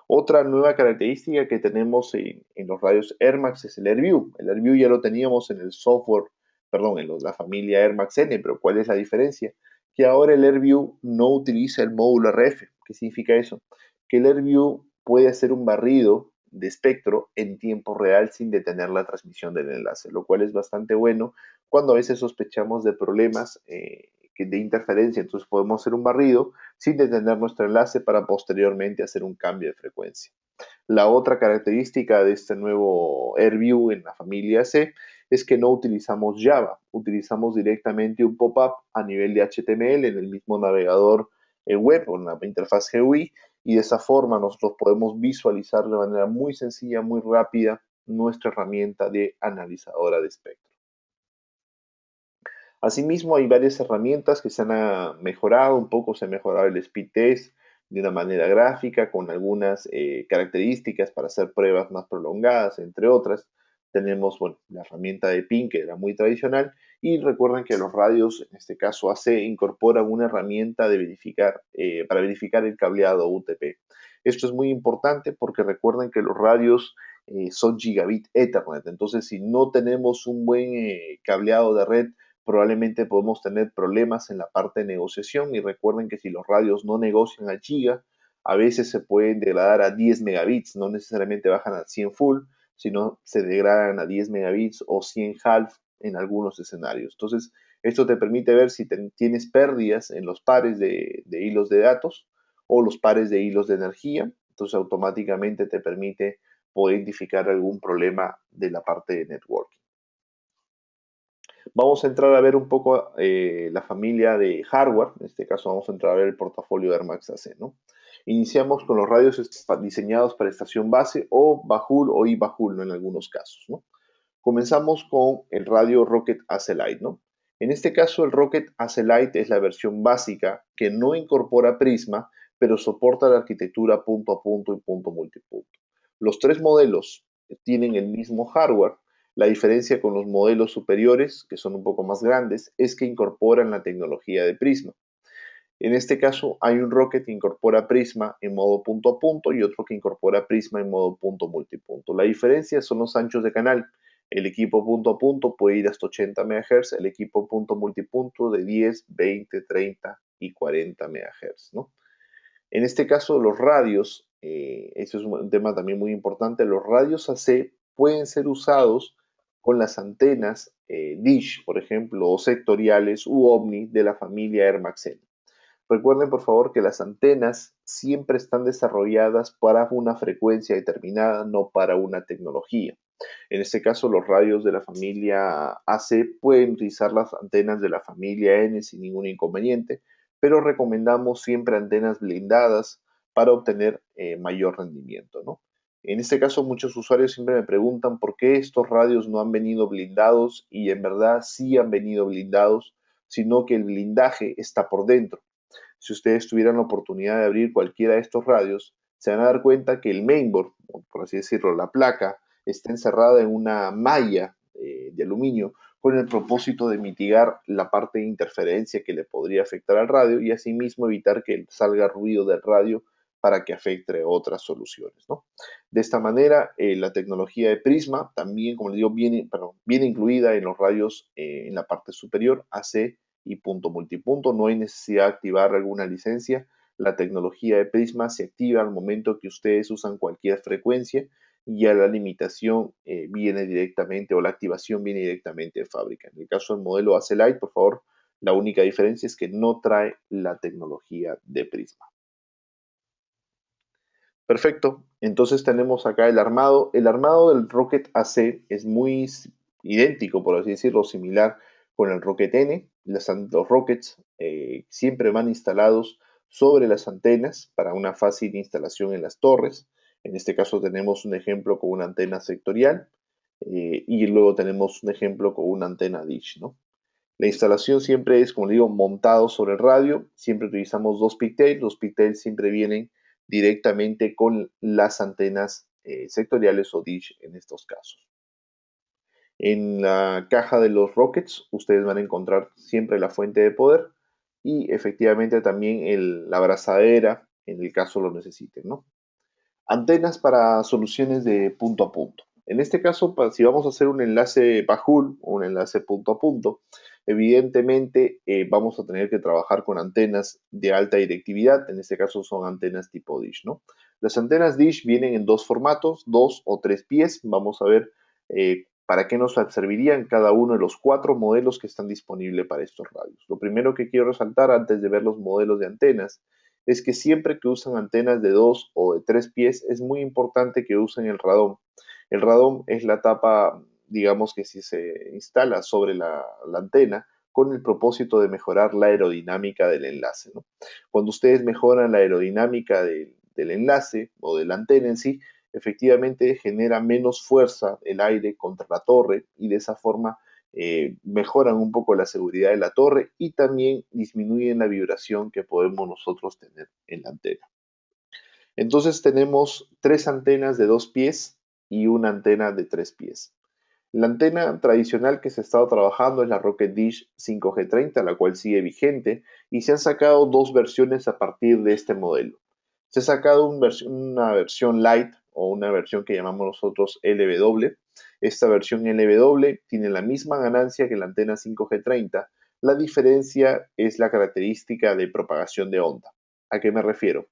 Otra nueva característica que tenemos en los radios Air Max es el AirView. El AirView ya lo teníamos en el software, perdón, en la familia Air Max N, pero ¿cuál es la diferencia? Que ahora el AirView no utiliza el módulo RF. ¿Qué significa eso? Que el AirView puede hacer un barrido de espectro en tiempo real sin detener la transmisión del enlace, lo cual es bastante bueno cuando a veces sospechamos de problemas de interferencia. Entonces podemos hacer un barrido sin detener nuestro enlace para posteriormente hacer un cambio de frecuencia. La otra característica de este nuevo AirView en la familia C es que no utilizamos Java, utilizamos directamente un pop-up a nivel de HTML en el mismo navegador web o en la interfaz GUI, y de esa forma nosotros podemos visualizar de manera muy sencilla, muy rápida, nuestra herramienta de analizadora de espectro. Asimismo, hay varias herramientas que se han mejorado, un poco se ha mejorado el speed test de una manera gráfica, con algunas características para hacer pruebas más prolongadas, entre otras. Tenemos, bueno, la herramienta de PIN, que era muy tradicional, y recuerden que los radios, en este caso AC, incorporan una herramienta de para verificar el cableado UTP. Esto es muy importante porque recuerden que los radios son gigabit Ethernet, entonces si no tenemos un buen cableado de red, probablemente podemos tener problemas en la parte de negociación, y recuerden que si los radios no negocian a giga, a veces se pueden degradar a 10 megabits, no necesariamente bajan a 100 full, sino se degradan a 10 megabits o 100 half en algunos escenarios. Entonces, esto te permite ver si tienes pérdidas en los pares de hilos de datos o los pares de hilos de energía. Entonces, automáticamente te permite poder identificar algún problema de la parte de networking. Vamos a entrar a ver un poco la familia de hardware. En este caso vamos a entrar a ver el portafolio de Air Max AC, ¿no? Iniciamos con los radios diseñados para estación base o Bajul o I-Bajul, ¿no? En algunos casos, ¿no? Comenzamos con el radio Rocket AC Lite, ¿no? En este caso el Rocket AC Lite es la versión básica que no incorpora Prisma, pero soporta la arquitectura punto a punto y punto multipunto. Los tres modelos tienen el mismo hardware. La diferencia con los modelos superiores, que son un poco más grandes, es que incorporan la tecnología de Prisma. En este caso hay un Rocket que incorpora Prisma en modo punto a punto y otro que incorpora Prisma en modo punto multipunto. La diferencia son los anchos de canal. El equipo punto a punto puede ir hasta 80 MHz, el equipo punto multipunto de 10, 20, 30 y 40 MHz, ¿no? En este caso, los radios, eso es un tema también muy importante, los radios AC pueden ser usados con las antenas Dish, por ejemplo, o sectoriales u Omni de la familia Air Max N. Recuerden, por favor, que las antenas siempre están desarrolladas para una frecuencia determinada, no para una tecnología. En este caso, los radios de la familia AC pueden utilizar las antenas de la familia N sin ningún inconveniente, pero recomendamos siempre antenas blindadas para obtener mayor rendimiento, ¿no? En este caso, muchos usuarios siempre me preguntan por qué estos radios no han venido blindados, y en verdad sí han venido blindados, sino que el blindaje está por dentro. Si ustedes tuvieran la oportunidad de abrir cualquiera de estos radios, se van a dar cuenta que el mainboard, por así decirlo, la placa, está encerrada en una malla de aluminio con el propósito de mitigar la parte de interferencia que le podría afectar al radio, y asimismo evitar que salga ruido del radio para que afecte otras soluciones, ¿no? De esta manera, la tecnología de Prisma también, como les digo, viene incluida en los radios en la parte superior, AC y punto multipunto. No hay necesidad de activar alguna licencia. La tecnología de Prisma se activa al momento que ustedes usan cualquier frecuencia, y ya la limitación viene directamente, o la activación viene directamente de fábrica. En el caso del modelo AC Lite, por favor, la única diferencia es que no trae la tecnología de Prisma. Perfecto, entonces tenemos acá el armado. El armado del Rocket AC es muy idéntico, por así decirlo, similar con el Rocket N. Los Rockets siempre van instalados sobre las antenas para una fácil instalación en las torres. En este caso tenemos un ejemplo con una antena sectorial y luego tenemos un ejemplo con una antena dish, ¿no? La instalación siempre es, como digo, montado sobre el radio. Siempre utilizamos dos pigtails. Los pigtails siempre vienen directamente con las antenas sectoriales o dish en estos casos. En la caja de los Rockets ustedes van a encontrar siempre la fuente de poder y efectivamente también la abrazadera en el caso lo necesiten, ¿no? Antenas para soluciones de punto a punto. En este caso, si vamos a hacer un enlace Bajul o un enlace punto a punto, evidentemente vamos a tener que trabajar con antenas de alta directividad. En este caso son antenas tipo dish, ¿no? Las antenas dish vienen en dos formatos, 2 o 3 pies. Vamos a ver para qué nos servirían cada uno de los 4 modelos que están disponibles para estos radios. Lo primero que quiero resaltar antes de ver los modelos de antenas es que siempre que usan antenas de 2 o de 3 pies es muy importante que usen el radón. El radón es la tapa, digamos que si se instala sobre la antena con el propósito de mejorar la aerodinámica del enlace, ¿no? Cuando ustedes mejoran la aerodinámica del enlace o de la antena en sí, efectivamente genera menos fuerza el aire contra la torre y de esa forma mejoran un poco la seguridad de la torre y también disminuyen la vibración que podemos nosotros tener en la antena. Entonces tenemos 3 antenas de 2 pies y una antena de 3 pies. La antena tradicional que se ha estado trabajando es la Rocket Dish 5G30, la cual sigue vigente, y se han sacado 2 versiones a partir de este modelo. Se ha sacado una versión Lite o una versión que llamamos nosotros LW. Esta versión LW tiene la misma ganancia que la antena 5G30. La diferencia es la característica de propagación de onda. ¿A qué me refiero?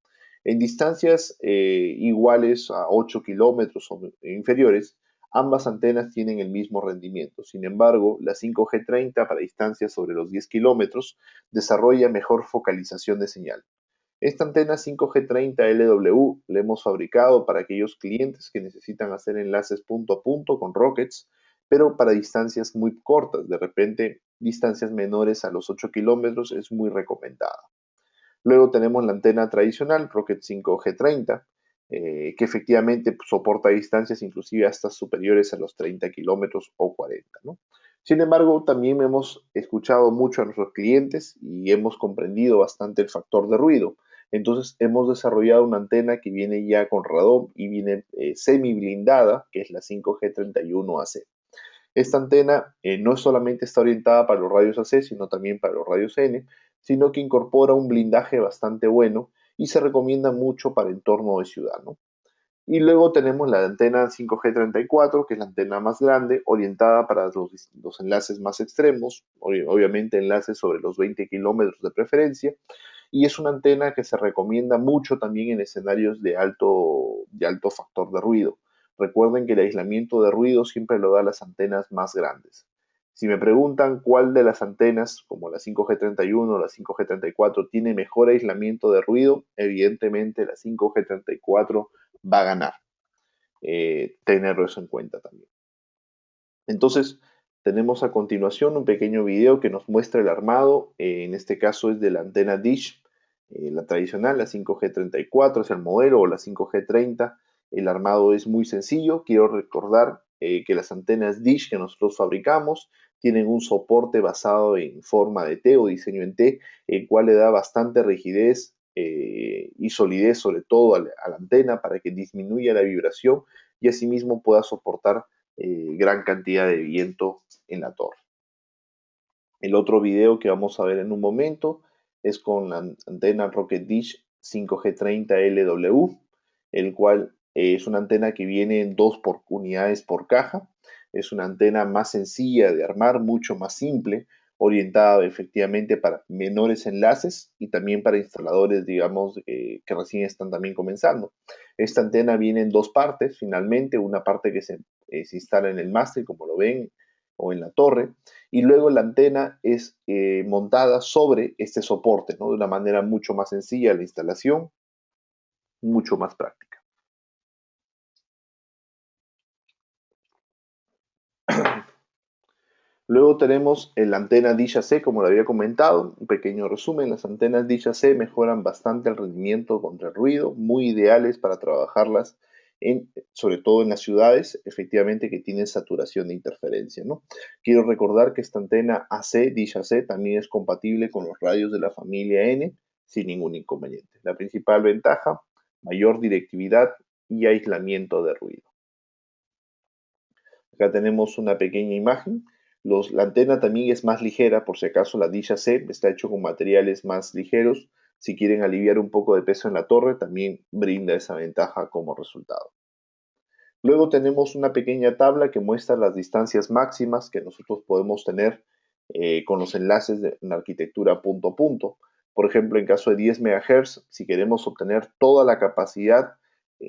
En distancias iguales a 8 kilómetros o inferiores, ambas antenas tienen el mismo rendimiento. Sin embargo, la 5G30 para distancias sobre los 10 kilómetros desarrolla mejor focalización de señal. Esta antena 5G30 LW la hemos fabricado para aquellos clientes que necesitan hacer enlaces punto a punto con Rockets, pero para distancias muy cortas. De repente, distancias menores a los 8 kilómetros es muy recomendada. Luego tenemos la antena tradicional, Rocket 5G30, que efectivamente soporta distancias inclusive hasta superiores a los 30 kilómetros o 40, ¿no? Sin embargo, también hemos escuchado mucho a nuestros clientes y hemos comprendido bastante el factor de ruido. Entonces hemos desarrollado una antena que viene ya con radón y viene semi blindada, que es la 5G31AC. Esta antena no solamente está orientada para los radios AC, sino también para los radios N, sino que incorpora un blindaje bastante bueno y se recomienda mucho para entorno de ciudad, ¿no? Y luego tenemos la antena 5G34, que es la antena más grande, orientada para los enlaces más extremos, obviamente enlaces sobre los 20 kilómetros de preferencia, y es una antena que se recomienda mucho también en escenarios de alto factor de ruido. Recuerden que el aislamiento de ruido siempre lo da las antenas más grandes. Si me preguntan cuál de las antenas, como la 5G31 o la 5G34, tiene mejor aislamiento de ruido, evidentemente la 5G34 va a ganar. Tenerlo eso en cuenta también. Entonces, tenemos a continuación un pequeño video que nos muestra el armado. En este caso es de la antena Dish, la tradicional, la 5G34 es el modelo, o la 5G30. El armado es muy sencillo. Quiero recordar que las antenas Dish que nosotros fabricamos tienen un soporte basado en forma de T o diseño en T, el cual le da bastante rigidez y solidez sobre todo a la antena para que disminuya la vibración y asimismo pueda soportar gran cantidad de viento en la torre. El otro video que vamos a ver en un momento es con la antena Rocket Dish 5G30LW, el cual es una antena que viene en 2 unidades por caja. Es una antena más sencilla de armar, mucho más simple, orientada efectivamente para menores enlaces y también para instaladores, digamos, que recién están también comenzando. Esta antena viene en 2 partes, finalmente, una parte que se instala en el mástil, como lo ven, o en la torre, y luego la antena es montada sobre este soporte, ¿no? De una manera mucho más sencilla la instalación, mucho más práctica. Luego tenemos la antena Dish AC, como lo había comentado, un pequeño resumen. Las antenas Dish AC mejoran bastante el rendimiento contra el ruido, muy ideales para trabajarlas sobre todo en las ciudades, efectivamente que tienen saturación de interferencia, ¿no? Quiero recordar que esta antena AC, dish AC, también es compatible con los radios de la familia N sin ningún inconveniente. La principal ventaja, mayor directividad y aislamiento de ruido. Acá tenemos una pequeña imagen. La antena también es más ligera, por si acaso la dish AC está hecho con materiales más ligeros. Si quieren aliviar un poco de peso en la torre, también brinda esa ventaja como resultado. Luego tenemos una pequeña tabla que muestra las distancias máximas que nosotros podemos tener con los enlaces de la arquitectura punto a punto. Por ejemplo, en caso de 10 MHz, si queremos obtener toda la capacidad,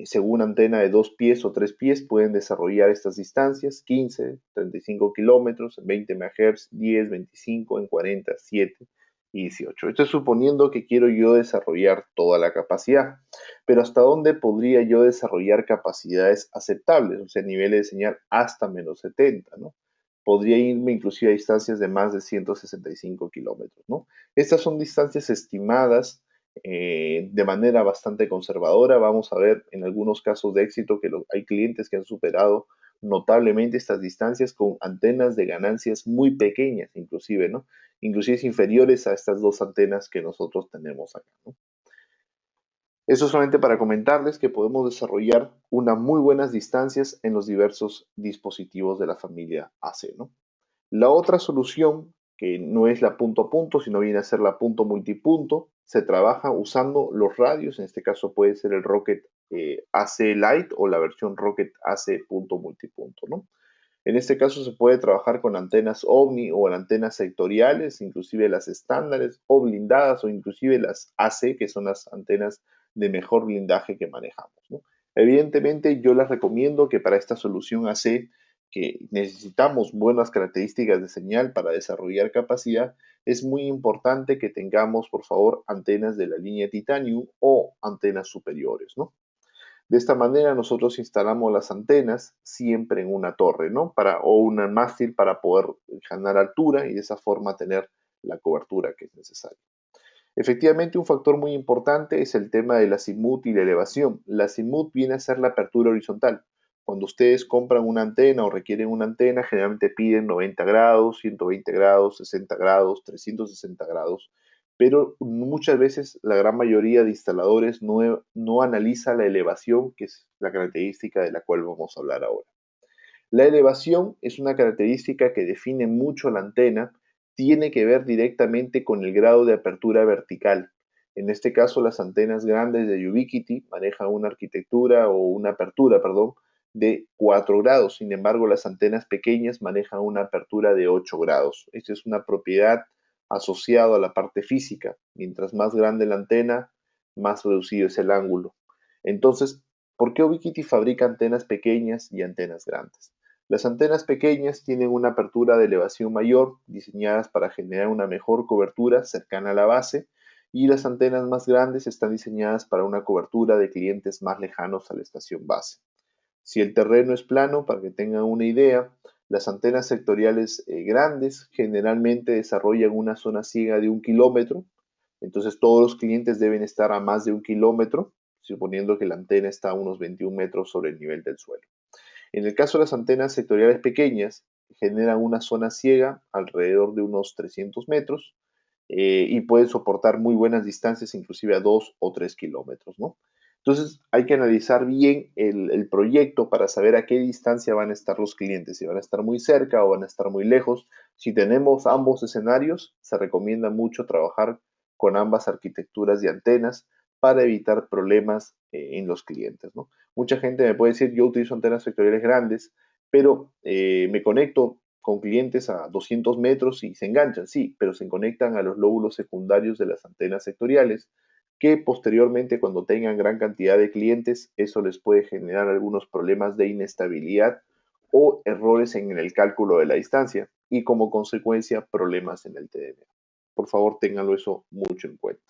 según antena de 2 pies o 3 pies, pueden desarrollar estas distancias, 15, 35 kilómetros, 20 MHz, 10, 25, en 40, 7 y 18. Esto es suponiendo que quiero yo desarrollar toda la capacidad. Pero ¿hasta dónde podría yo desarrollar capacidades aceptables? O sea, niveles de señal hasta menos 70, ¿no? Podría irme inclusive a distancias de más de 165 kilómetros, ¿no? Estas son distancias estimadas de manera bastante conservadora. Vamos a ver en algunos casos de éxito que hay clientes que han superado notablemente estas distancias con antenas de ganancias muy pequeñas, inclusive, ¿no? Inclusive inferiores a estas dos antenas que nosotros tenemos acá, ¿no? Eso solamente para comentarles que podemos desarrollar unas muy buenas distancias en los diversos dispositivos de la familia AC, ¿no? La otra solución, que no es la punto a punto, sino viene a ser la punto multipunto, se trabaja usando los radios, en este caso puede ser el Rocket AC Lite o la versión Rocket AC punto multipunto, ¿no? En este caso se puede trabajar con antenas OVNI o antenas sectoriales, inclusive las estándares o blindadas o inclusive las AC, que son las antenas de mejor blindaje que manejamos, ¿no? Evidentemente yo les recomiendo que para esta solución AC, que necesitamos buenas características de señal para desarrollar capacidad, es muy importante que tengamos, por favor, antenas de la línea Titanium o antenas superiores, ¿no? De esta manera nosotros instalamos las antenas siempre en una torre, ¿no? O un mástil para poder ganar altura y de esa forma tener la cobertura que es necesaria. Efectivamente, un factor muy importante es el tema del azimut y la elevación. La azimut viene a ser la apertura horizontal. Cuando ustedes compran una antena o requieren una antena, generalmente piden 90 grados, 120 grados, 60 grados, 360 grados, pero muchas veces la gran mayoría de instaladores no analiza la elevación, que es la característica de la cual vamos a hablar ahora. La elevación es una característica que define mucho la antena, tiene que ver directamente con el grado de apertura vertical. En este caso, las antenas grandes de Ubiquiti manejan una arquitectura o una apertura, perdón, de 4 grados. Sin embargo, las antenas pequeñas manejan una apertura de 8 grados. Esta es una propiedad asociada a la parte física. Mientras más grande la antena, más reducido es el ángulo. Entonces, ¿por qué Ubiquiti fabrica antenas pequeñas y antenas grandes? Las antenas pequeñas tienen una apertura de elevación mayor, diseñadas para generar una mejor cobertura cercana a la base, y las antenas más grandes están diseñadas para una cobertura de clientes más lejanos a la estación base. Si el terreno es plano, para que tengan una idea, las antenas sectoriales grandes generalmente desarrollan una zona ciega de 1 kilómetro, entonces todos los clientes deben estar a más de 1 kilómetro, suponiendo que la antena está a unos 21 metros sobre el nivel del suelo. En el caso de las antenas sectoriales pequeñas, generan una zona ciega alrededor de unos 300 metros y pueden soportar muy buenas distancias, inclusive a 2 o 3 kilómetros, ¿no? Entonces hay que analizar bien el proyecto para saber a qué distancia van a estar los clientes, si van a estar muy cerca o van a estar muy lejos. Si tenemos ambos escenarios, se recomienda mucho trabajar con ambas arquitecturas de antenas para evitar problemas en los clientes, ¿no? Mucha gente me puede decir, yo utilizo antenas sectoriales grandes, pero me conecto con clientes a 200 metros y se enganchan, sí, pero se conectan a los lóbulos secundarios de las antenas sectoriales, que posteriormente cuando tengan gran cantidad de clientes, eso les puede generar algunos problemas de inestabilidad o errores en el cálculo de la distancia y como consecuencia problemas en el TDM. Por favor, ténganlo eso mucho en cuenta.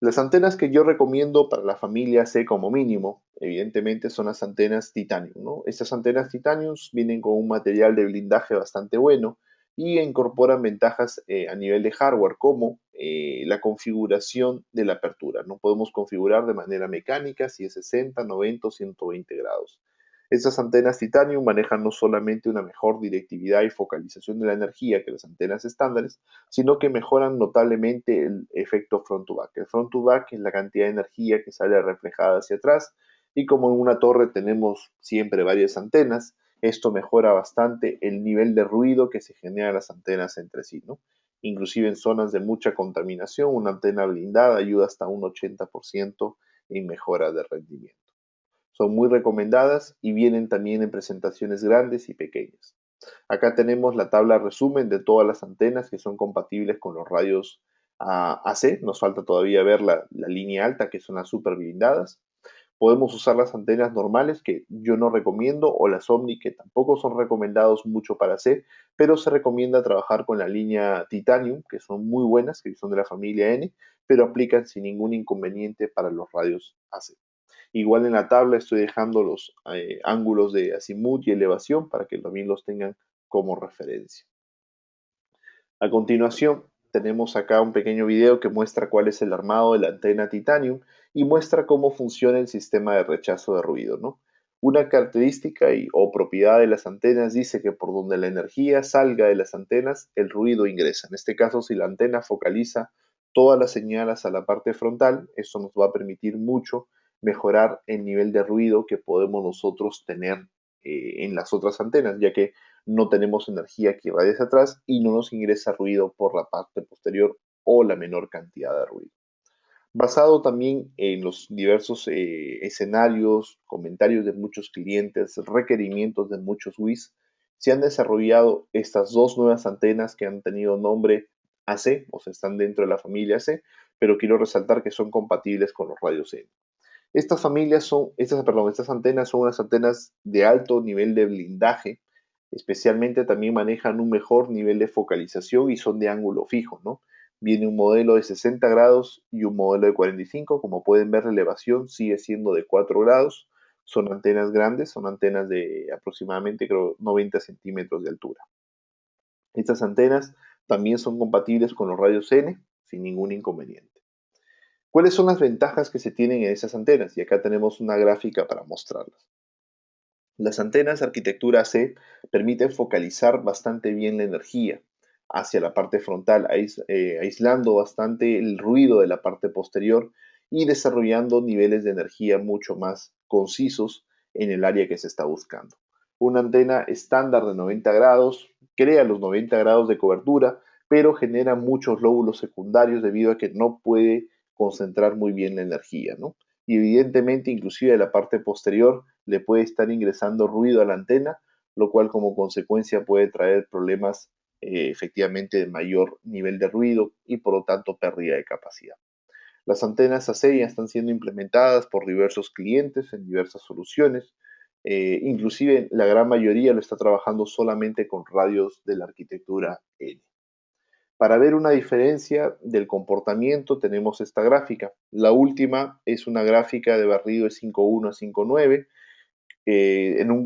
Las antenas que yo recomiendo para la familia C como mínimo, evidentemente, son las antenas Titanium, ¿no? Estas antenas Titanium vienen con un material de blindaje bastante bueno y incorporan ventajas a nivel de hardware como la configuración de la apertura. No podemos configurar de manera mecánica si es 60, 90 o 120 grados. Estas antenas Titanium manejan no solamente una mejor directividad y focalización de la energía que las antenas estándares, sino que mejoran notablemente el efecto front to back. El front to back es la cantidad de energía que sale reflejada hacia atrás, y como en una torre tenemos siempre varias antenas, esto mejora bastante el nivel de ruido que se genera las antenas entre sí, ¿no? Inclusive en zonas de mucha contaminación, una antena blindada ayuda hasta un 80% en mejora de rendimiento. Son muy recomendadas y vienen también en presentaciones grandes y pequeñas. Acá tenemos la tabla resumen de todas las antenas que son compatibles con los radios AC. Nos falta todavía ver la línea alta, que son las super blindadas. Podemos usar las antenas normales, que yo no recomiendo, o las Omni, que tampoco son recomendados mucho para C, pero se recomienda trabajar con la línea Titanium, que son muy buenas, que son de la familia N, pero aplican sin ningún inconveniente para los radios AC. Igual en la tabla estoy dejando los ángulos de azimut y elevación para que también los tengan como referencia. A continuación, tenemos acá un pequeño video que muestra cuál es el armado de la antena Titanium y muestra cómo funciona el sistema de rechazo de ruido, ¿no? Una característica o propiedad de las antenas dice que por donde la energía salga de las antenas, el ruido ingresa. En este caso, si la antena focaliza todas las señales a la parte frontal, esto nos va a permitir mucho mejorar el nivel de ruido que podemos nosotros tener en las otras antenas, ya que no tenemos energía que irradia hacia atrás y no nos ingresa ruido por la parte posterior o la menor cantidad de ruido. Basado también en los diversos escenarios, comentarios de muchos clientes, requerimientos de muchos WIS, se han desarrollado estas dos nuevas antenas que han tenido nombre AC, o sea, están dentro de la familia AC, pero quiero resaltar que son compatibles con los radios N. Estas antenas son unas antenas de alto nivel de blindaje, especialmente también manejan un mejor nivel de focalización y son de ángulo fijo, ¿no? Viene un modelo de 60 grados y un modelo de 45. Como pueden ver, la elevación sigue siendo de 4 grados. Son antenas grandes, son antenas de aproximadamente, creo, 90 centímetros de altura. Estas antenas también son compatibles con los radios N sin ningún inconveniente. ¿Cuáles son las ventajas que se tienen en esas antenas? Y acá tenemos una gráfica para mostrarlas. Las antenas arquitectura C permiten focalizar bastante bien la energía hacia la parte frontal, aislando bastante el ruido de la parte posterior y desarrollando niveles de energía mucho más concisos en el área que se está buscando. Una antena estándar de 90 grados crea los 90 grados de cobertura, pero genera muchos lóbulos secundarios debido a que no puede concentrar muy bien la energía, ¿no? Y evidentemente, inclusive de la parte posterior, le puede estar ingresando ruido a la antena, lo cual como consecuencia puede traer problemas efectivamente de mayor nivel de ruido y por lo tanto pérdida de capacidad. Las antenas AC ya están siendo implementadas por diversos clientes en diversas soluciones. Inclusive la gran mayoría lo está trabajando solamente con radios de la arquitectura N. Para ver una diferencia del comportamiento tenemos esta gráfica. La última es una gráfica de barrido de 5.1 a 5.9,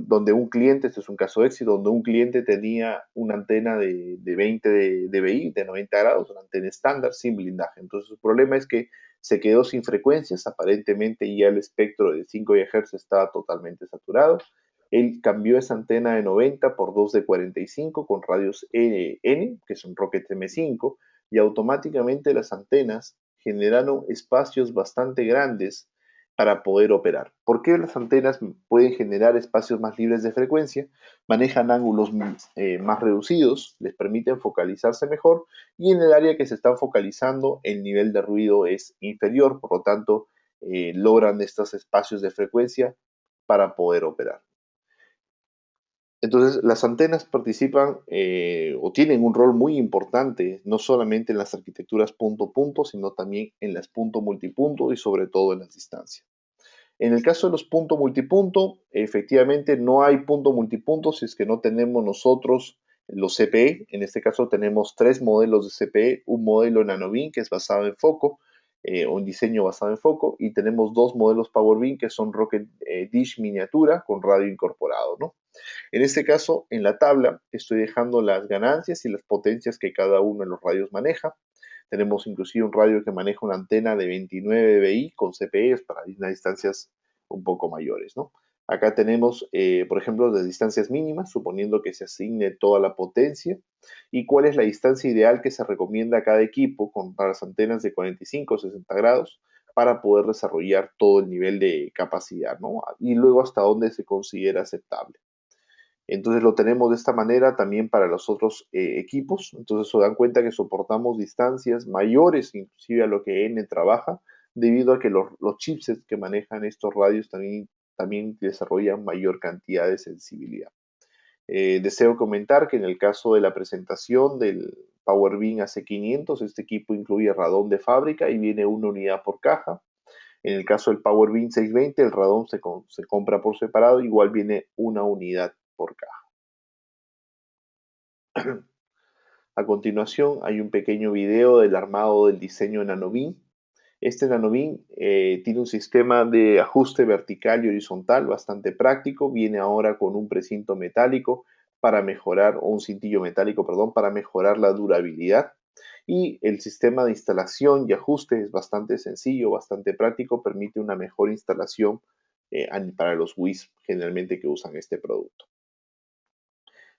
donde un cliente, este es un caso de éxito, donde un cliente tenía una antena de 20 de dBi, de 90 grados, una antena estándar sin blindaje. Entonces el problema es que se quedó sin frecuencias, aparentemente ya el espectro de 5 GHz estaba totalmente saturado. Él cambió esa antena de 90 por 2 de 45 con radios N, que son Rocket M5, y automáticamente las antenas generaron espacios bastante grandes para poder operar. ¿Por qué las antenas pueden generar espacios más libres de frecuencia? Manejan ángulos más reducidos, les permiten focalizarse mejor y en el área que se están focalizando el nivel de ruido es inferior, por lo tanto logran estos espacios de frecuencia para poder operar. Entonces, las antenas participan o tienen un rol muy importante, no solamente en las arquitecturas punto-punto, sino también en las punto-multipunto y sobre todo en las distancias. En el caso de los punto multipunto, efectivamente no hay punto multipunto si es que no tenemos nosotros los CPE. En este caso tenemos tres modelos de CPE, un modelo Nanobin que es basado en foco un diseño basado en foco, y tenemos dos modelos PowerBeam que son Rocket Dish miniatura con radio incorporado, ¿no? En este caso, en la tabla estoy dejando las ganancias y las potencias que cada uno de los radios maneja. Tenemos inclusive un radio que maneja una antena de 29 dBi con CPEs para unas distancias un poco mayores, ¿no? Acá tenemos, por ejemplo, las distancias mínimas, suponiendo que se asigne toda la potencia, y cuál es la distancia ideal que se recomienda a cada equipo con las antenas de 45 o 60 grados para poder desarrollar todo el nivel de capacidad, ¿no? Y luego hasta dónde se considera aceptable. Entonces lo tenemos de esta manera también para los otros equipos. Entonces se dan cuenta que soportamos distancias mayores inclusive a lo que N trabaja, debido a que los chipsets que manejan estos radios también desarrollan mayor cantidad de sensibilidad. Deseo comentar que en el caso de la presentación del PowerBeam AC500, este equipo incluye radón de fábrica y viene una unidad por caja. En el caso del PowerBeam 620, el radón se compra por separado, igual viene una unidad por caja. A continuación hay un pequeño video del armado del diseño de NanoBeam. Este NanoBeam tiene un sistema de ajuste vertical y horizontal bastante práctico. Viene ahora con un precinto metálico para mejorar, o un cintillo metálico, perdón, para mejorar la durabilidad. Y el sistema de instalación y ajuste es bastante sencillo, bastante práctico, permite una mejor instalación para los WIS generalmente que usan este producto.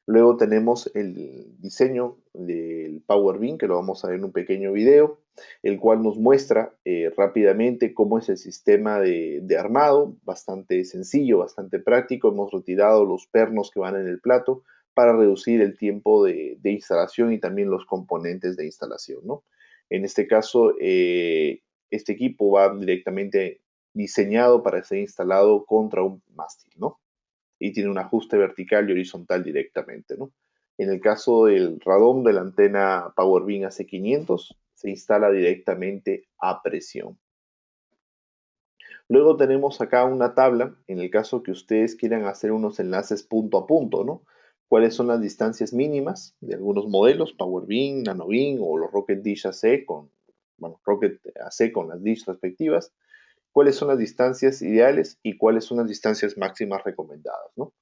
Luego tenemos el diseño del PowerBeam, que lo vamos a ver en un pequeño video, el cual nos muestra rápidamente cómo es el sistema de armado, bastante sencillo, bastante práctico. Hemos retirado los pernos que van en el plato para reducir el tiempo de instalación y también los componentes de instalación, ¿no? En este caso, este equipo va directamente diseñado para ser instalado contra un mástil, ¿no? Y tiene un ajuste vertical y horizontal directamente, ¿no? En el caso del radón de la antena PowerBeam AC500, se instala directamente a presión. Luego tenemos acá una tabla, en el caso que ustedes quieran hacer unos enlaces punto a punto, ¿no? ¿Cuáles son las distancias mínimas de algunos modelos, PowerBeam, NanoBeam o los Rocket Dish AC Rocket AC con las Dish respectivas? ¿Cuáles son las distancias ideales y cuáles son las distancias máximas recomendadas, ¿no?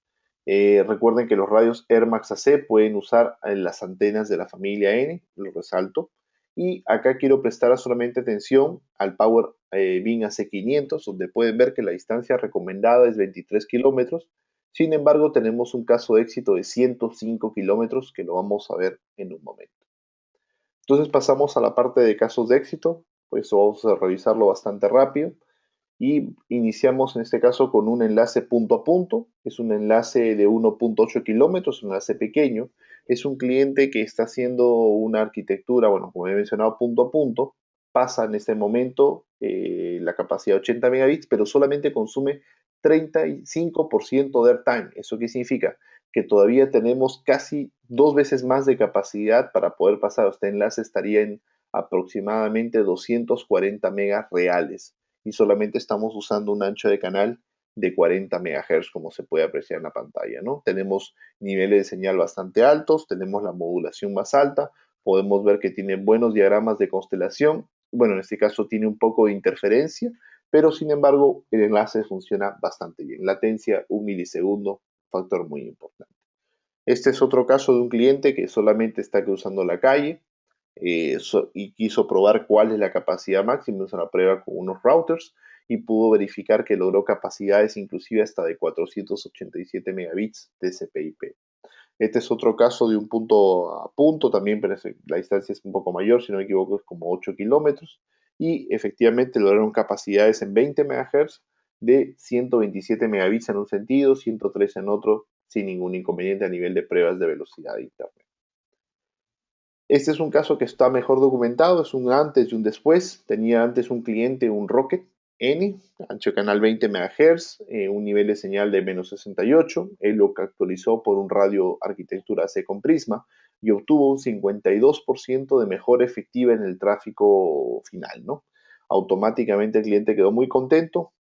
Recuerden que los radios Airmax AC pueden usar las antenas de la familia N, lo resalto. Y acá quiero prestar solamente atención al PowerBeam AC500, donde pueden ver que la distancia recomendada es 23 kilómetros. Sin embargo, tenemos un caso de éxito de 105 kilómetros que lo vamos a ver en un momento. Entonces pasamos a la parte de casos de éxito, pues vamos a revisarlo bastante rápido. Y iniciamos en este caso con un enlace punto a punto. Es un enlace de 1.8 kilómetros, un enlace pequeño. Es un cliente que está haciendo una arquitectura, bueno, como he mencionado, punto a punto. Pasa en este momento la capacidad de 80 megabits, pero solamente consume 35% de airtime. ¿Eso qué significa? Que todavía tenemos casi dos veces más de capacidad para poder pasar. Este enlace estaría en aproximadamente 240 megas reales y solamente estamos usando un ancho de canal de 40 MHz, como se puede apreciar en la pantalla, ¿no? Tenemos niveles de señal bastante altos, tenemos la modulación más alta, podemos ver que tiene buenos diagramas de constelación. Bueno, en este caso tiene un poco de interferencia, pero sin embargo el enlace funciona bastante bien. Latencia 1 milisegundo, factor muy importante. Este es otro caso de un cliente que solamente está cruzando la calle, y quiso probar cuál es la capacidad máxima. Hizo una prueba con unos routers y pudo verificar que logró capacidades inclusive hasta de 487 megabits de CPIP. Este es otro caso de un punto a punto, también pero la distancia es un poco mayor, si no me equivoco es como 8 kilómetros, y efectivamente lograron capacidades en 20 MHz de 127 megabits en un sentido, 103 en otro, sin ningún inconveniente a nivel de pruebas de velocidad de Internet. Este es un caso que está mejor documentado, es un antes y un después. Tenía antes un cliente, un Rocket N, ancho de canal 20 MHz, un nivel de señal de menos 68. Él lo actualizó por un radio arquitectura C con Prisma y obtuvo un 52% de mejora efectiva en el tráfico final, ¿no? Automáticamente el cliente quedó muy contento,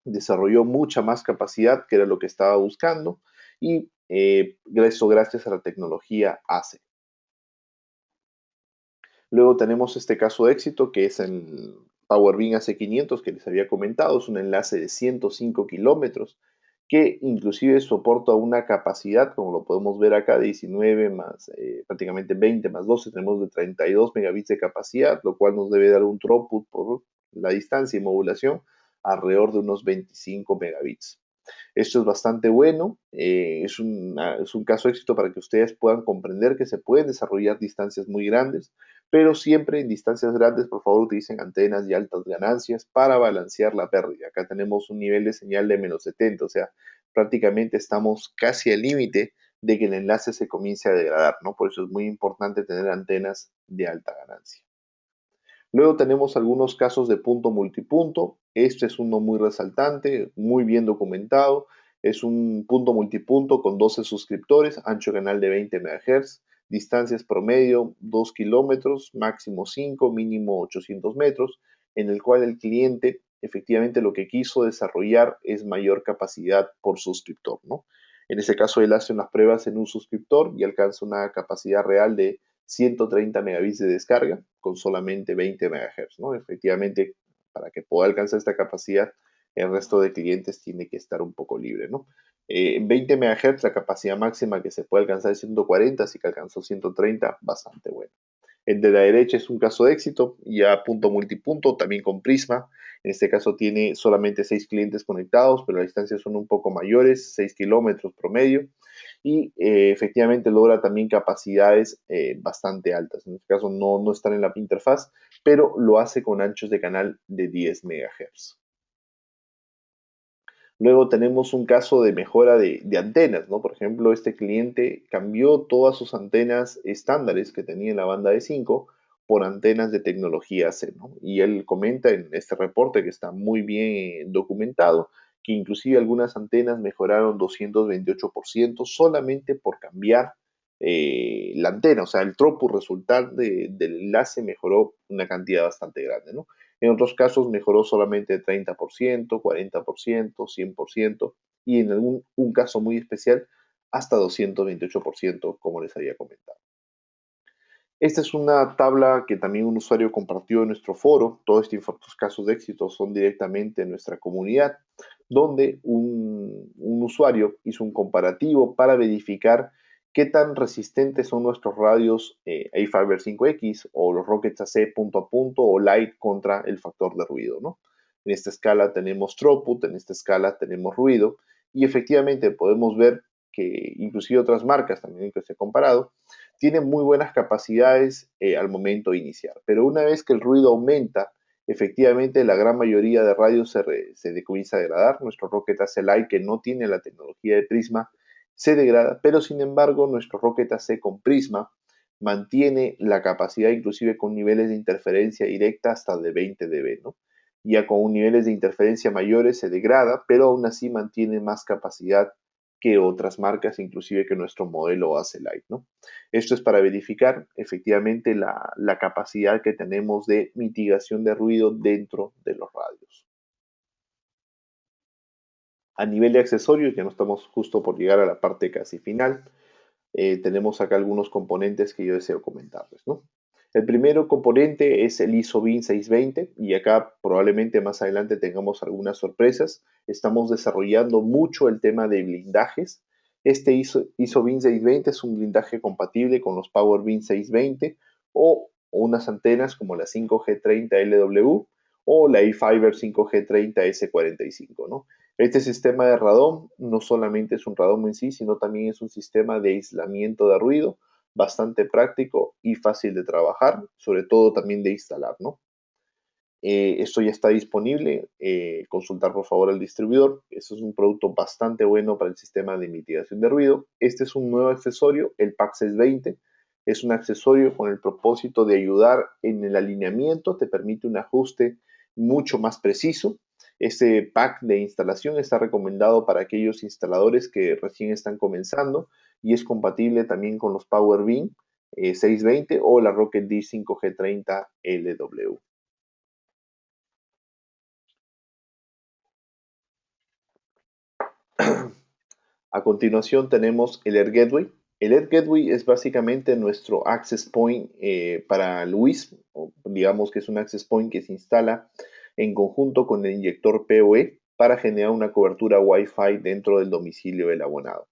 desarrolló mucha más capacidad, que era lo que estaba buscando, y eso gracias a la tecnología ACE. Luego tenemos este caso de éxito, que es el PowerBeam AC500 que les había comentado, es un enlace de 105 kilómetros que inclusive soporta una capacidad, como lo podemos ver acá, de 19 más prácticamente 20 más 12, tenemos de 32 megabits de capacidad, lo cual nos debe dar un throughput por la distancia y modulación alrededor de unos 25 megabits. Esto es bastante bueno, es un caso de éxito para que ustedes puedan comprender que se pueden desarrollar distancias muy grandes, pero siempre en distancias grandes, por favor, utilicen antenas de altas ganancias para balancear la pérdida. Acá tenemos un nivel de señal de menos 70, o sea, prácticamente estamos casi al límite de que el enlace se comience a degradar, ¿no? Por eso es muy importante tener antenas de alta ganancia. Luego tenemos algunos casos de punto multipunto. Este es uno muy resaltante, muy bien documentado. Es un punto multipunto con 12 suscriptores, ancho canal de 20 MHz, distancias promedio 2 kilómetros, máximo 5, mínimo 800 metros, en el cual el cliente efectivamente lo que quiso desarrollar es mayor capacidad por suscriptor, ¿no? En ese caso él hace unas pruebas en un suscriptor y alcanza una capacidad real de 130 megabits de descarga con solamente 20 MHz, ¿no? Efectivamente, para que pueda alcanzar esta capacidad, el resto de clientes tiene que estar un poco libre, ¿no? En 20 MHz la capacidad máxima que se puede alcanzar es 140, así que alcanzó 130, bastante bueno. El de la derecha es un caso de éxito, ya punto multipunto, también con Prisma. En este caso tiene solamente 6 clientes conectados, pero las distancias son un poco mayores, 6 kilómetros promedio. Y efectivamente logra también capacidades bastante altas. En este caso no están en la interfaz, pero lo hace con anchos de canal de 10 MHz. Luego tenemos un caso de mejora de antenas, ¿no? Por ejemplo, este cliente cambió todas sus antenas estándares que tenía en la banda de 5 por antenas de tecnología C, ¿no? Y él comenta en este reporte que está muy bien documentado que inclusive algunas antenas mejoraron 228% solamente por cambiar la antena, o sea, el throughput resultante del enlace mejoró una cantidad bastante grande, ¿no? En otros casos mejoró solamente 30%, 40%, 100% y en un caso muy especial hasta 228%, como les había comentado. Esta es una tabla que también un usuario compartió en nuestro foro. Todos estos casos de éxito son directamente en nuestra comunidad, donde un usuario hizo un comparativo para verificar qué tan resistentes son nuestros radios A-Fiber 5X o los Rockets AC punto a punto o Light contra el factor de ruido, ¿no? En esta escala tenemos throughput, en esta escala tenemos ruido y efectivamente podemos ver que inclusive otras marcas también que se ha comparado tienen muy buenas capacidades al momento de iniciar, pero una vez que el ruido aumenta, efectivamente la gran mayoría de radios se comienza a degradar. Nuestro Rocket AC Lite, que no tiene la tecnología de Prisma, se degrada, pero sin embargo nuestro Rocket AC con Prisma mantiene la capacidad inclusive con niveles de interferencia directa hasta de 20 dB, ¿no? Ya con niveles de interferencia mayores se degrada, pero aún así mantiene más capacidad que otras marcas, inclusive que nuestro modelo AC Lite, ¿no? Esto es para verificar efectivamente la capacidad que tenemos de mitigación de ruido dentro de los radios. A nivel de accesorios, ya no estamos justo por llegar a la parte casi final, tenemos acá algunos componentes que yo deseo comentarles, ¿no? El primero componente es el ISO-BIN 620 y acá probablemente más adelante tengamos algunas sorpresas. Estamos desarrollando mucho el tema de blindajes. Este ISO-BIN 620 es un blindaje compatible con los PowerBeam 620 o unas antenas como la 5G30LW o la eFiber 5G30S45, ¿no? Este sistema de radón no solamente es un radón en sí, sino también es un sistema de aislamiento de ruido bastante práctico y fácil de trabajar, sobre todo también de instalar, ¿no? Esto ya está disponible, consultar por favor al distribuidor. Esto es un producto bastante bueno para el sistema de mitigación de ruido. Este es un nuevo accesorio, el PAC 620. Es un accesorio con el propósito de ayudar en el alineamiento, te permite un ajuste mucho más preciso. Este pack de instalación está recomendado para aquellos instaladores que recién están comenzando y es compatible también con los PowerBeam 620 o la Rocket D 5G30 LW. A continuación tenemos el Air Gateway. El Edge Gateway es básicamente nuestro access point para el WISP, o digamos que es un access point que se instala en conjunto con el inyector PoE para generar una cobertura Wi-Fi dentro del domicilio del abonado.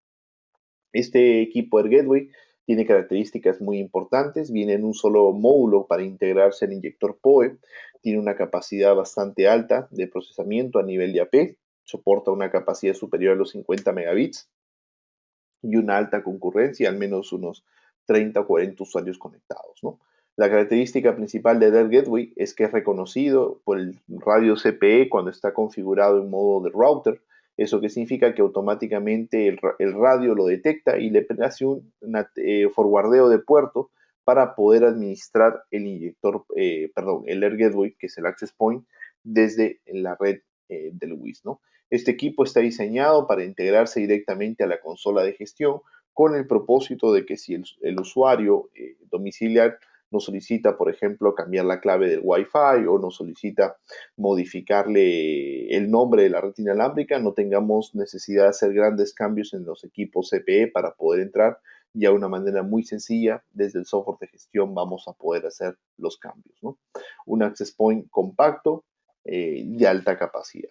Este equipo Edge Gateway tiene características muy importantes, viene en un solo módulo para integrarse al inyector PoE, tiene una capacidad bastante alta de procesamiento a nivel de AP, soporta una capacidad superior a los 50 megabits y una alta concurrencia, al menos unos 30 o 40 usuarios conectados, ¿no? La característica principal de Dell Gateway es que es reconocido por el radio CPE cuando está configurado en modo de router. Eso que significa que automáticamente el radio lo detecta y le hace un forwardeo de puerto para poder administrar el inyector, el Air Gateway, que es el access point, desde la red del WIS, ¿no? Este equipo está diseñado para integrarse directamente a la consola de gestión con el propósito de que si el usuario domiciliar nos solicita, por ejemplo, cambiar la clave del Wi-Fi o nos solicita modificarle el nombre de la red inalámbrica, no tengamos necesidad de hacer grandes cambios en los equipos CPE para poder entrar. Ya de una manera muy sencilla, desde el software de gestión vamos a poder hacer los cambios, ¿no? Un access point compacto de alta capacidad.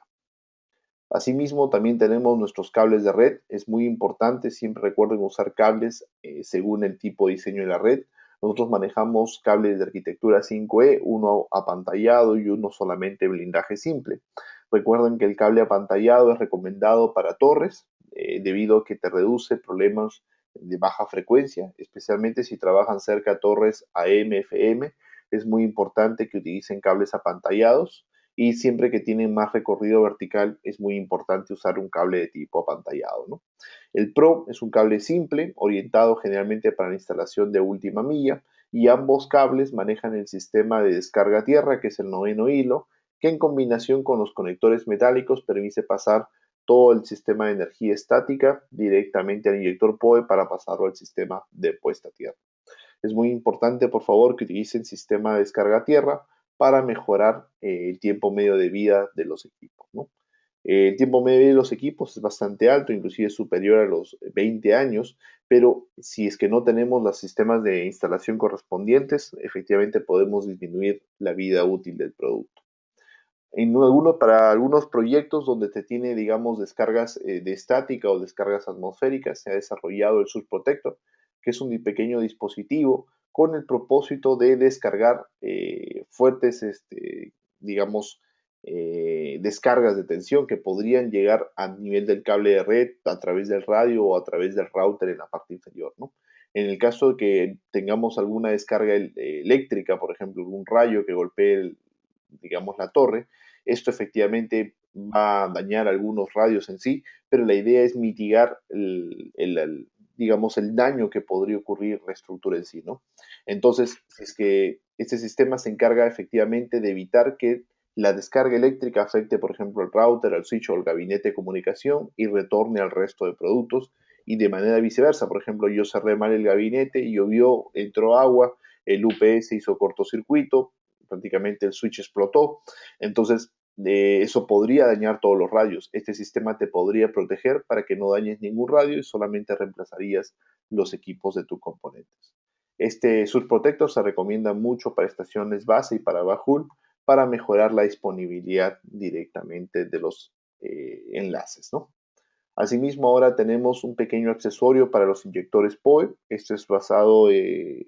Asimismo, también tenemos nuestros cables de red. Es muy importante, siempre recuerden usar cables según el tipo de diseño de la red. Nosotros manejamos cables de arquitectura 5E, uno apantallado y uno solamente blindaje simple. Recuerden que el cable apantallado es recomendado para torres debido a que te reduce problemas de baja frecuencia, especialmente si trabajan cerca de torres AM, FM. Es muy importante que utilicen cables apantallados y siempre que tienen más recorrido vertical es muy importante usar un cable de tipo apantallado, ¿no? El Pro es un cable simple, orientado generalmente para la instalación de última milla, y ambos cables manejan el sistema de descarga a tierra, que es el noveno hilo, que en combinación con los conectores metálicos permite pasar todo el sistema de energía estática directamente al inyector PoE para pasarlo al sistema de puesta a tierra. Es muy importante, por favor, que utilicen sistema de descarga a tierra para mejorar el tiempo medio de vida de los equipos, ¿no? El tiempo medio de los equipos es bastante alto, inclusive superior a los 20 años, pero si es que no tenemos los sistemas de instalación correspondientes, efectivamente podemos disminuir la vida útil del producto. Para algunos proyectos donde se tiene, digamos, descargas de estática o descargas atmosféricas, se ha desarrollado el Surge Protector, que es un pequeño dispositivo con el propósito de descargar fuertes, digamos, descargas de tensión que podrían llegar a nivel del cable de red a través del radio o a través del router en la parte inferior, ¿no? En el caso de que tengamos alguna descarga eléctrica, por ejemplo, un rayo que golpee, digamos, la torre, esto efectivamente va a dañar algunos radios en sí, pero la idea es mitigar digamos, el daño que podría ocurrir en la estructura en sí, ¿no? Entonces, es que este sistema se encarga efectivamente de evitar que la descarga eléctrica afecte, por ejemplo, al router, al switch o al gabinete de comunicación y retorne al resto de productos y de manera viceversa. Por ejemplo, yo cerré mal el gabinete, llovió, entró agua, el UPS hizo cortocircuito, prácticamente el switch explotó. Entonces, eso podría dañar todos los radios. Este sistema te podría proteger para que no dañes ningún radio y solamente reemplazarías los equipos de tus componentes. Este Surge Protector se recomienda mucho para estaciones base y para backhaul para mejorar la disponibilidad directamente de los enlaces, ¿no? Asimismo, ahora tenemos un pequeño accesorio para los inyectores PoE. Esto es basado en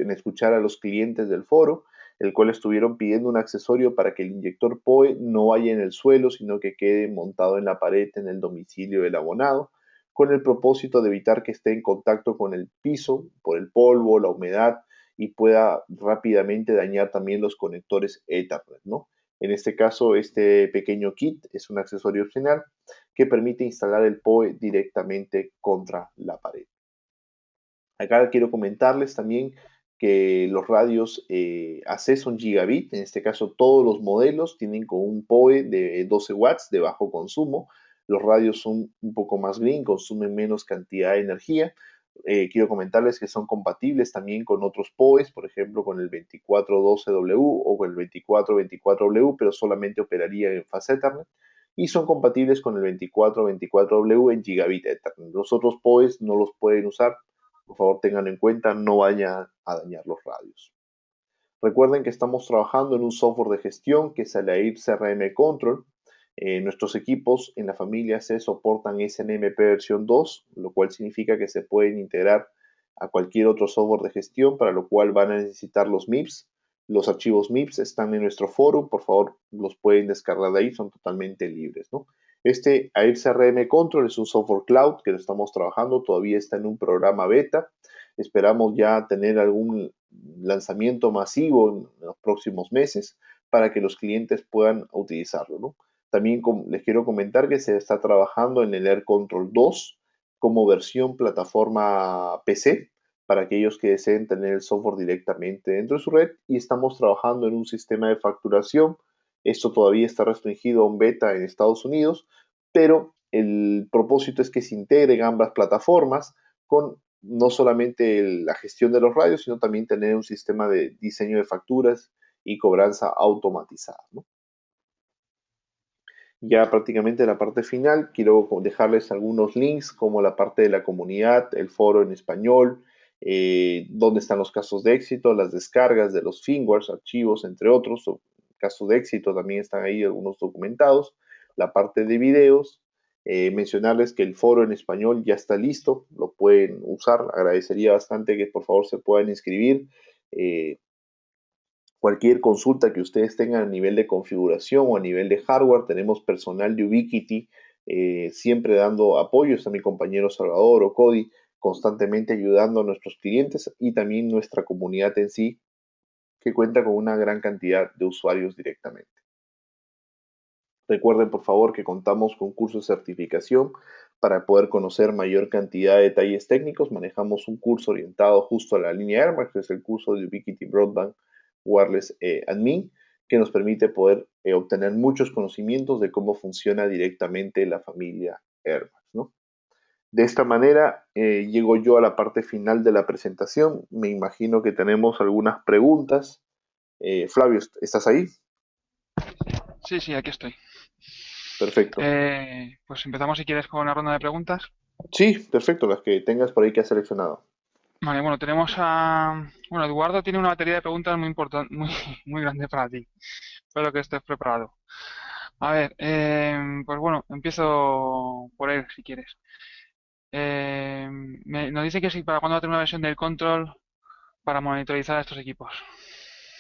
escuchar a los clientes del foro, el cual estuvieron pidiendo un accesorio para que el inyector PoE no vaya en el suelo, sino que quede montado en la pared en el domicilio del abonado, con el propósito de evitar que esté en contacto con el piso por el polvo, la humedad y pueda rápidamente dañar también los conectores Ethernet, ¿no? En este caso, este pequeño kit es un accesorio opcional que permite instalar el PoE directamente contra la pared. Acá quiero comentarles también que los radios AC son gigabit, en este caso todos los modelos tienen con un PoE de 12 watts de bajo consumo. Los radios son un poco más green, consumen menos cantidad de energía. Quiero comentarles que son compatibles también con otros PoEs, por ejemplo con el 2412W o con el 2424W, pero solamente operaría en fase Ethernet y son compatibles con el 2424W en Gigabit Ethernet. Los otros PoEs no los pueden usar por favor tenganlo en cuenta, no vayan a dañar los radios. Recuerden que estamos trabajando en un software de gestión que es el AIR CRM Control. Nuestros equipos en la familia C soportan SNMP versión 2, lo cual significa que se pueden integrar a cualquier otro software de gestión, para lo cual van a necesitar los MIPS. Los archivos MIPS están en nuestro foro, por favor los pueden descargar de ahí, son totalmente libres, ¿no? Este AIR CRM Control es un software cloud que lo estamos trabajando, todavía está en un programa beta. Esperamos ya tener algún lanzamiento masivo en los próximos meses para que los clientes puedan utilizarlo, ¿no? También les quiero comentar que se está trabajando en el Air Control 2 como versión plataforma PC para aquellos que deseen tener el software directamente dentro de su red, y estamos trabajando en un sistema de facturación. Esto todavía está restringido a un beta en Estados Unidos, pero el propósito es que se integren ambas plataformas con no solamente la gestión de los radios, sino también tener un sistema de diseño de facturas y cobranza automatizada, ¿no? Ya prácticamente en la parte final, quiero dejarles algunos links como la parte de la comunidad, el foro en español, dónde están los casos de éxito, las descargas de los firmwares, archivos, entre otros. Casos de éxito también están ahí algunos documentados, la parte de videos. Mencionarles que el foro en español ya está listo, lo pueden usar. Agradecería bastante que por favor se puedan inscribir. Eh, Cualquier consulta que ustedes tengan a nivel de configuración o a nivel de hardware, tenemos personal de Ubiquiti siempre dando apoyo. Está mi compañero Salvador o Cody constantemente ayudando a nuestros clientes, y también nuestra comunidad en sí, que cuenta con una gran cantidad de usuarios directamente. Recuerden por favor que contamos con cursos de certificación para poder conocer mayor cantidad de detalles técnicos. Manejamos un curso orientado justo a la línea Air Max, que es el curso de Ubiquiti Broadband Wireless Admin, que nos permite poder obtener muchos conocimientos de cómo funciona directamente la familia Air Max, ¿no? De esta manera llego yo a la parte final de la presentación. Me imagino que tenemos algunas preguntas. Flavio, ¿estás ahí? Sí, sí, aquí estoy. Perfecto. Pues empezamos si quieres con una ronda de preguntas. Sí, perfecto, las que tengas por ahí que has seleccionado. Vale, bueno, tenemos a... Bueno, Eduardo tiene una batería de preguntas muy importante, muy, muy grande para ti. Espero que estés preparado. A ver, pues bueno, empiezo por él si quieres. Nos dice que sí, para cuándo va a tener una versión del control para monitorizar estos equipos.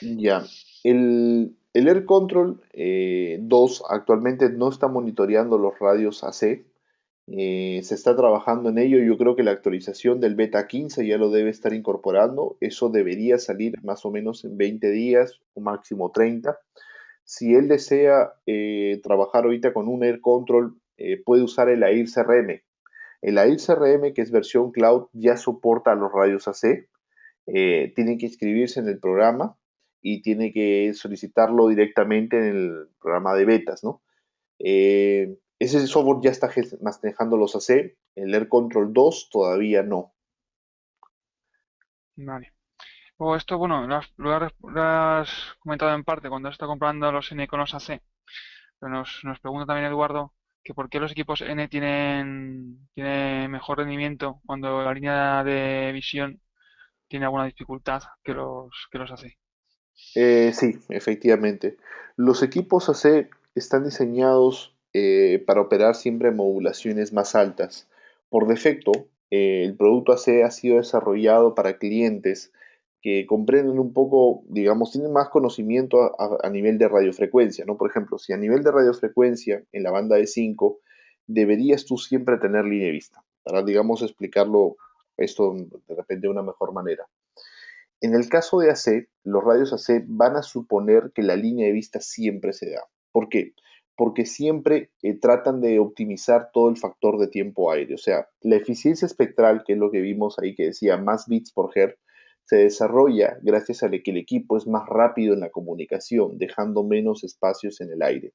Ya, el Air Control 2 actualmente no está monitoreando los radios AC. Se está trabajando en ello. Yo creo que la actualización del beta 15 ya lo debe estar incorporando. Eso debería salir más o menos en 20 días o máximo 30. Si él desea trabajar ahorita con un Air Control, puede usar el AIR CRM. El AIR CRM, que es versión cloud, ya soporta los radios AC. Tiene que inscribirse en el programa y tiene que solicitarlo directamente en el programa de betas, ¿no? Ese software ya está manejando los AC, el Air Control 2 todavía no. Vale. O esto, bueno, lo has comentado en parte cuando has estado comprando los N con los AC. Pero nos pregunta también Eduardo que por qué los equipos N tienen mejor rendimiento cuando la línea de visión tiene alguna dificultad que los AC. Sí, efectivamente. Los equipos AC están diseñados para operar siempre en modulaciones más altas. Por defecto, el producto AC ha sido desarrollado para clientes que comprenden un poco, digamos, tienen más conocimiento a nivel de radiofrecuencia, ¿no? Por ejemplo, si a nivel de radiofrecuencia en la banda de 5 deberías tú siempre tener línea de vista, para, digamos, explicarlo esto de repente de una mejor manera. En el caso de AC, los radios AC van a suponer que la línea de vista siempre se da. ¿Por qué? Porque siempre tratan de optimizar todo el factor de tiempo aire. O sea, la eficiencia espectral, que es lo que vimos ahí que decía más bits por hertz, se desarrolla gracias a que el equipo es más rápido en la comunicación, dejando menos espacios en el aire.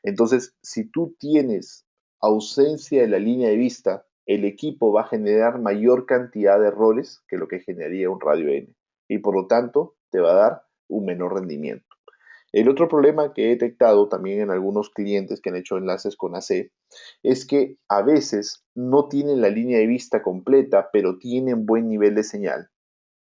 Entonces, si tú tienes ausencia de la línea de vista, el equipo va a generar mayor cantidad de errores que lo que generaría un radio N, y por lo tanto te va a dar un menor rendimiento. El otro problema que he detectado también en algunos clientes que han hecho enlaces con AC es que a veces no tienen la línea de vista completa, pero tienen buen nivel de señal.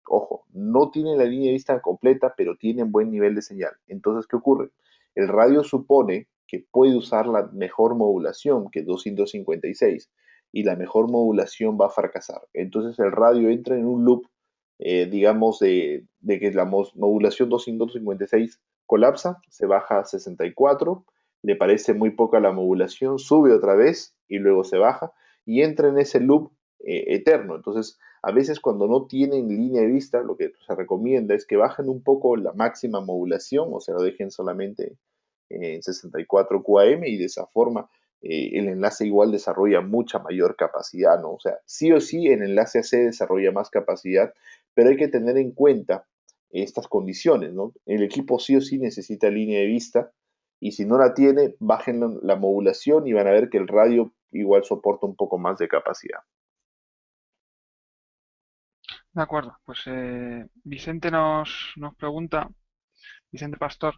Ojo, no tienen la línea de vista completa, pero tienen buen nivel de señal. Entonces, ¿qué ocurre? El radio supone que puede usar la mejor modulación, que es 256, y la mejor modulación va a fracasar. Entonces el radio entra en un loop, digamos, de que la modulación 256 colapsa, se baja a 64, le parece muy poca la modulación, sube otra vez y luego se baja y entra en ese loop eterno. Entonces, a veces cuando no tienen línea de vista, lo que se recomienda es que bajen un poco la máxima modulación, o sea, lo dejen solamente en 64 QAM y de esa forma el enlace igual desarrolla mucha mayor capacidad, ¿no? O sea, sí o sí el enlace AC desarrolla más capacidad, pero hay que tener en cuenta estas condiciones, ¿no? El equipo sí o sí necesita línea de vista y si no la tiene, bajen la modulación y van a ver que el radio igual soporta un poco más de capacidad. De acuerdo, pues Vicente nos pregunta, Vicente Pastor,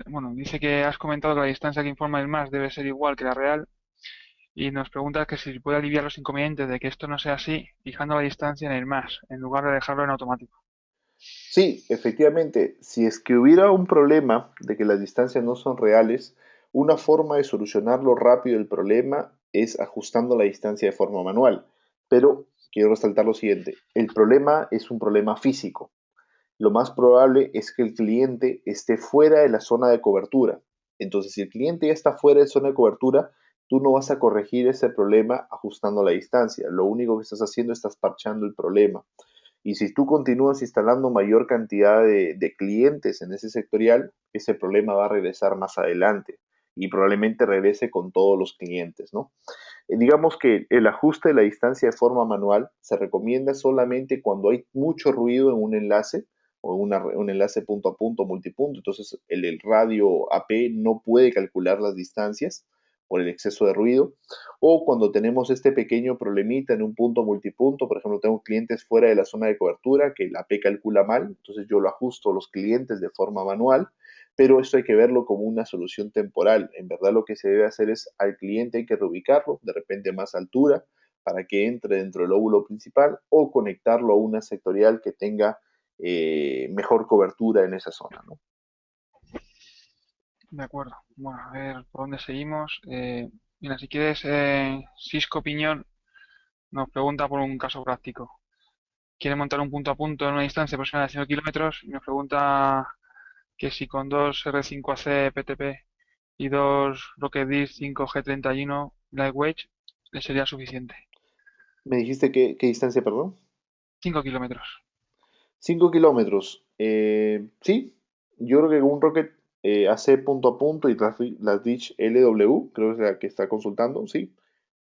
bueno, dice que has comentado que la distancia que informa el MAS debe ser igual que la real y nos pregunta que si puede aliviar los inconvenientes de que esto no sea así, fijando la distancia en el MAS, en lugar de dejarlo en automático. Sí, efectivamente, si es que hubiera un problema de que las distancias no son reales, una forma de solucionarlo rápido el problema es ajustando la distancia de forma manual. Pero quiero resaltar lo siguiente, el problema es un problema físico. Lo más probable es que el cliente esté fuera de la zona de cobertura. Entonces, si el cliente ya está fuera de zona de cobertura, tú no vas a corregir ese problema ajustando la distancia. Lo único que estás haciendo es estás parchando el problema. Y si tú continúas instalando mayor cantidad de clientes en ese sectorial, ese problema va a regresar más adelante y probablemente regrese con todos los clientes, ¿no? Digamos que el ajuste de la distancia de forma manual se recomienda solamente cuando hay mucho ruido en un enlace o un enlace punto a punto, multipunto. Entonces el radio AP no puede calcular las distancias por el exceso de ruido. O cuando tenemos este pequeño problemita en un punto multipunto, por ejemplo, tengo clientes fuera de la zona de cobertura que el AP calcula mal, entonces yo lo ajusto a los clientes de forma manual, pero esto hay que verlo como una solución temporal. En verdad lo que se debe hacer es al cliente hay que reubicarlo, de repente a más altura, para que entre dentro del óvulo principal o conectarlo a una sectorial que tenga mejor cobertura en esa zona, ¿no? De acuerdo. Bueno, a ver por dónde seguimos. Mira, si quieres, Cisco Piñón nos pregunta por un caso práctico. Quiere montar un punto a punto en una distancia aproximada de 5 kilómetros y nos pregunta que si con dos R5AC PTP y dos Rocket 5G31 Lightweight le sería suficiente. Me dijiste qué distancia, perdón. 5 kilómetros. 5 kilómetros. Sí, yo creo que un Rocket AC punto a punto y las Dish LW, creo que es la que está consultando, sí,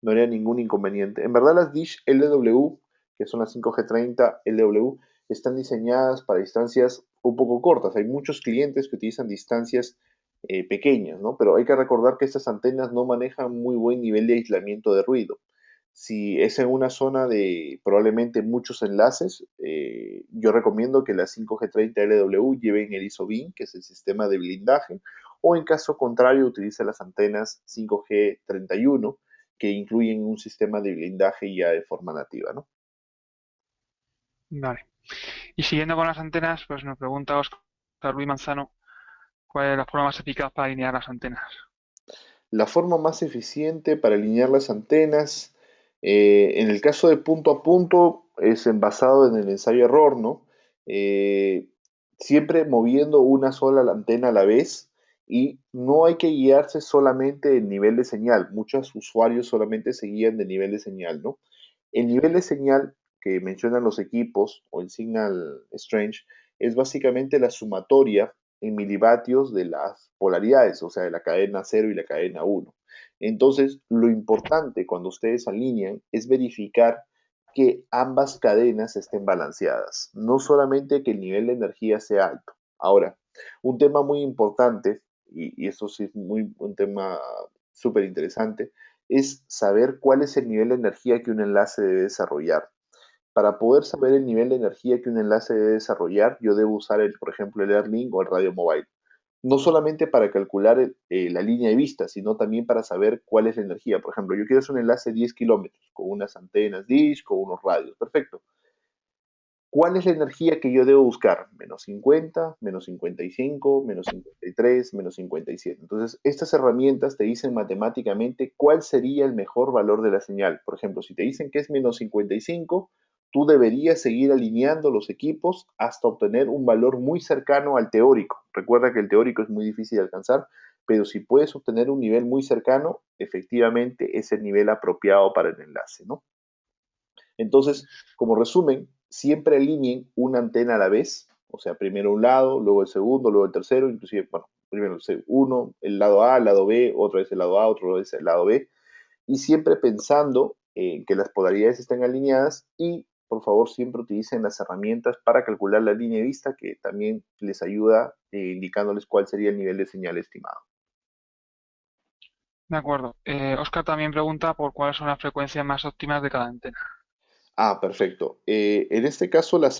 no haría ningún inconveniente. En verdad las Dish LW, que son las 5G30 LW, están diseñadas para distancias un poco cortas. Hay muchos clientes que utilizan distancias pequeñas, ¿no? Pero hay que recordar que estas antenas no manejan muy buen nivel de aislamiento de ruido. Si es en una zona de probablemente muchos enlaces, yo recomiendo que las 5G30 LW lleven el ISO-BIN, que es el sistema de blindaje, o en caso contrario utilice las antenas 5G31, que incluyen un sistema de blindaje ya de forma nativa, ¿no? Vale. Y siguiendo con las antenas, pues nos pregunta Oscar Luis Manzano cuál es la forma más eficaz para alinear las antenas. La forma más eficiente para alinear las antenas, en el caso de punto a punto, es basado en el ensayo-error, ¿no? Eh, Siempre moviendo una sola antena a la vez y no hay que guiarse solamente del nivel de señal. Muchos usuarios solamente se guían del nivel de señal, ¿no? El nivel de señal que mencionan los equipos o el Signal Strange es básicamente la sumatoria en milivatios de las polaridades, o sea, de la cadena 0 y la cadena 1. Entonces, lo importante cuando ustedes alinean es verificar que ambas cadenas estén balanceadas, no solamente que el nivel de energía sea alto. Ahora, un tema muy importante, y esto sí es un tema súper interesante, es saber cuál es el nivel de energía que un enlace debe desarrollar. Para poder saber el nivel de energía que un enlace debe desarrollar, yo debo usar, por ejemplo, el Airlink o el radio mobile. no solamente para calcular la línea de vista, sino también para saber cuál es la energía. Por ejemplo, yo quiero hacer un enlace de 10 kilómetros con unas antenas dish, con unos radios, perfecto. ¿Cuál es la energía que yo debo buscar? Menos 50, menos 55, menos 53, menos 57. Entonces, estas herramientas te dicen matemáticamente cuál sería el mejor valor de la señal. Por ejemplo, si te dicen que es menos 55, tú deberías seguir alineando los equipos hasta obtener un valor muy cercano al teórico. Recuerda que el teórico es muy difícil de alcanzar, pero si puedes obtener un nivel muy cercano, efectivamente es el nivel apropiado para el enlace, ¿no? Entonces, como resumen, siempre alineen una antena a la vez, o sea, primero un lado, luego el segundo, luego el tercero, inclusive, bueno, primero uno, el lado A, el lado B, otra vez el lado A, otra vez el lado B, y siempre pensando en que las polaridades estén alineadas y, por favor, siempre utilicen las herramientas para calcular la línea de vista, que también les ayuda indicándoles cuál sería el nivel de señal estimado. De acuerdo. Oscar también pregunta por cuáles son las frecuencias más óptimas de cada antena. Ah, perfecto. En este caso, las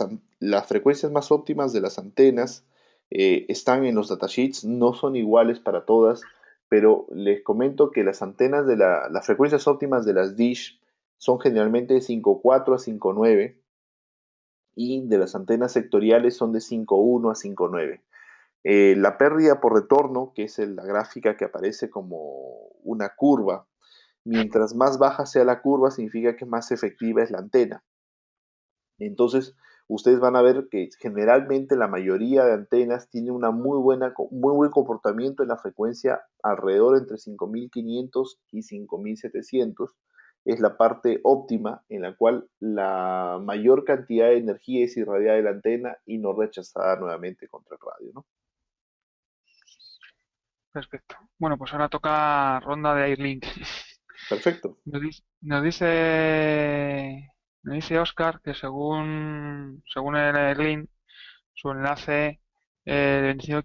frecuencias más óptimas de las antenas están en los datasheets, no son iguales para todas, pero les comento que las antenas las frecuencias óptimas de las dish son generalmente de 5.4 a 5.9 y de las antenas sectoriales son de 5.1 a 5.9. La pérdida por retorno, que es la gráfica que aparece como una curva, mientras más baja sea la curva, significa que más efectiva es la antena. Entonces, ustedes van a ver que generalmente la mayoría de antenas tiene muy buen comportamiento en la frecuencia alrededor entre 5500 y 5700. Es la parte óptima en la cual la mayor cantidad de energía es irradiada de la antena y no rechazada nuevamente contra el radio, ¿no? Perfecto. Bueno, pues ahora toca ronda de Airlink. Perfecto. Nos dice Oscar que según el Airlink, su enlace de 25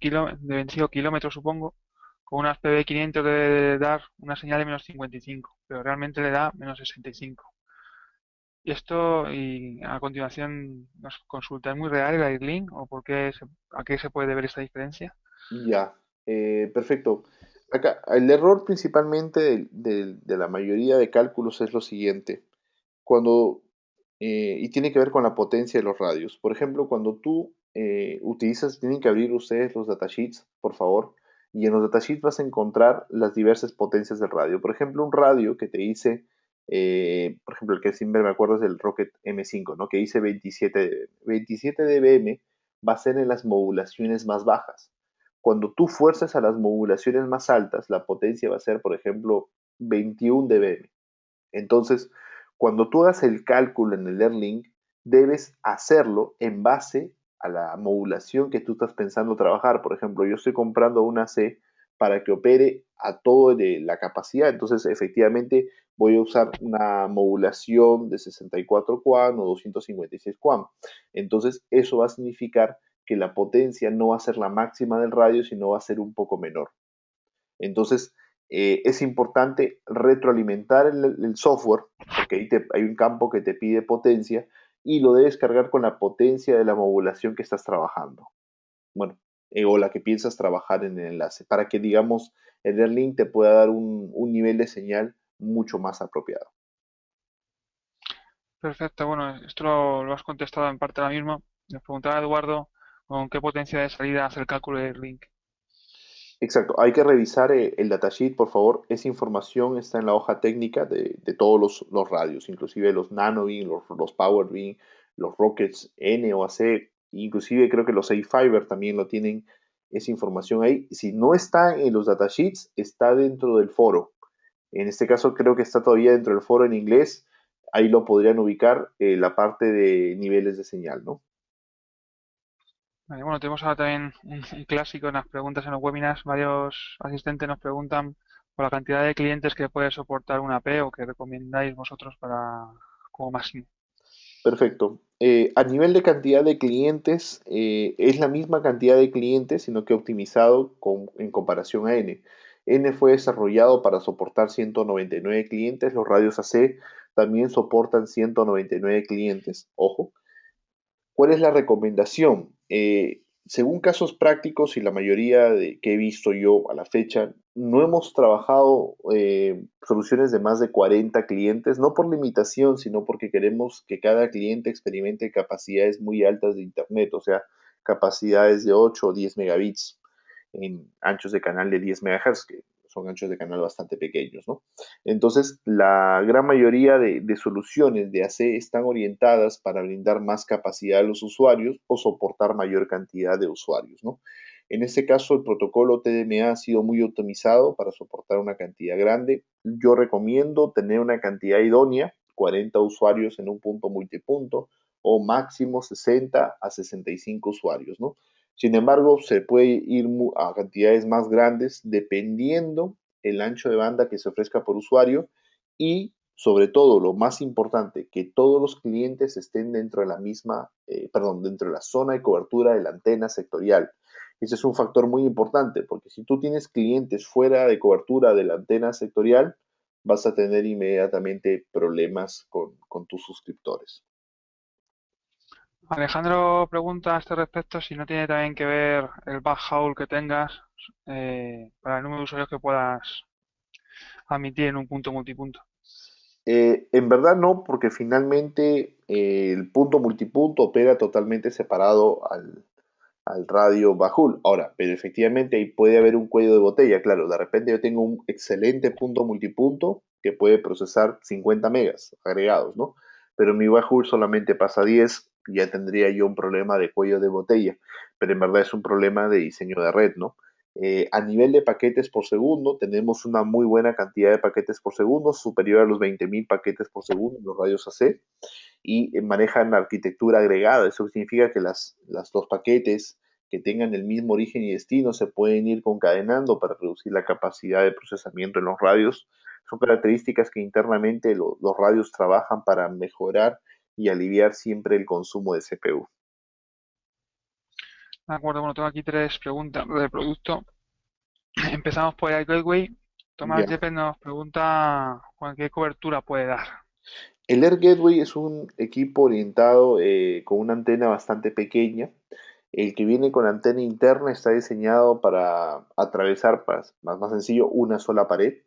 kilómetros, supongo, con unas PB500 debe dar una señal de menos 55, pero realmente le da menos 65. Y esto, y a continuación nos consulta, ¿es muy real el Airlink o a qué se puede deber esta diferencia? Ya, perfecto. Acá, el error principalmente de la mayoría de cálculos es lo siguiente. Cuando, y tiene que ver con la potencia de los radios. Por ejemplo, cuando tú utilizas, tienen que abrir ustedes los datasheets, por favor, y en los datasheets vas a encontrar las diversas potencias del radio. Por ejemplo, un radio que te dice, por ejemplo, el que siempre me acuerdo es del Rocket M5, ¿no? Que dice 27 dBm. 27 dBm va a ser en las modulaciones más bajas. Cuando tú fuerzas a las modulaciones más altas, la potencia va a ser, por ejemplo, 21 dBm. Entonces, cuando tú hagas el cálculo en el Airlink, debes hacerlo en base a la modulación que tú estás pensando trabajar. Por ejemplo, yo estoy comprando una C para que opere a todo de la capacidad. Entonces, efectivamente, voy a usar una modulación de 64 QAM o 256 QAM. Entonces, eso va a significar que la potencia no va a ser la máxima del radio, sino va a ser un poco menor. Entonces, es importante retroalimentar el software, porque hay un campo que te pide potencia, y lo debes cargar con la potencia de la modulación que estás trabajando. Bueno, o la que piensas trabajar en el enlace, para que, digamos, el Airlink te pueda dar un nivel de señal mucho más apropiado. Perfecto, bueno, esto lo has contestado en parte ahora mismo. Nos preguntaba Eduardo con qué potencia de salida hace el cálculo de Airlink. Exacto, hay que revisar el datasheet, por favor. Esa información está en la hoja técnica de todos los radios, inclusive los NanoBeam, los PowerBeam, los Rockets N o AC, inclusive creo que los A-Fiber también lo tienen esa información ahí. Si no está en los datasheets, está dentro del foro. En este caso creo que está todavía dentro del foro en inglés. Ahí lo podrían ubicar la parte de niveles de señal, ¿no? Vale, bueno, tenemos ahora también un clásico en las preguntas en los webinars. Varios asistentes nos preguntan por la cantidad de clientes que puede soportar una P o que recomendáis vosotros para como máximo. Perfecto. A nivel de cantidad de clientes, es la misma cantidad de clientes, sino que optimizado en comparación a N. N fue desarrollado para soportar 199 clientes, los radios AC también soportan 199 clientes. Ojo, ¿cuál es la recomendación? según casos prácticos y la mayoría de que he visto yo a la fecha, no hemos trabajado soluciones de más de 40 clientes, no por limitación, sino porque queremos que cada cliente experimente capacidades muy altas de Internet, o sea, capacidades de 8 o 10 megabits en anchos de canal de 10 MHz, que son anchos de canal bastante pequeños, ¿no? Entonces, la gran mayoría de soluciones de AC están orientadas para brindar más capacidad a los usuarios o soportar mayor cantidad de usuarios, ¿no? En este caso, el protocolo TDMA ha sido muy optimizado para soportar una cantidad grande. Yo recomiendo tener una cantidad idónea, 40 usuarios en un punto multipunto o máximo 60 a 65 usuarios, ¿no? Sin embargo, se puede ir a cantidades más grandes dependiendo el ancho de banda que se ofrezca por usuario y, sobre todo, lo más importante, que todos los clientes estén dentro de la misma, dentro de la zona de cobertura de la antena sectorial. Ese es un factor muy importante porque si tú tienes clientes fuera de cobertura de la antena sectorial, vas a tener inmediatamente problemas con tus suscriptores. Alejandro pregunta a este respecto si no tiene también que ver el backhaul que tengas para el número de usuarios que puedas admitir en un punto multipunto. En verdad no, porque finalmente el punto multipunto opera totalmente separado al radio Bajul. Ahora, pero efectivamente ahí puede haber un cuello de botella, claro, de repente yo tengo un excelente punto multipunto que puede procesar 50 megas agregados, ¿no? Pero mi Bajul solamente pasa 10, ya tendría yo un problema de cuello de botella, pero en verdad es un problema de diseño de red, ¿no? A nivel de paquetes por segundo, tenemos una muy buena cantidad de paquetes por segundo, superior a los 20.000 paquetes por segundo en los radios AC, y manejan arquitectura agregada. Eso significa que los paquetes que tengan el mismo origen y destino se pueden ir concadenando para reducir la capacidad de procesamiento en los radios. Son características que internamente los radios trabajan para mejorar y aliviar siempre el consumo de CPU. De acuerdo, bueno, tengo aquí tres preguntas de producto. Empezamos por el Gateway. Tomás Ya. Yepes nos pregunta qué cobertura puede dar. El Air Gateway es un equipo orientado con una antena bastante pequeña. El que viene con antena interna está diseñado para atravesar, más sencillo, una sola pared.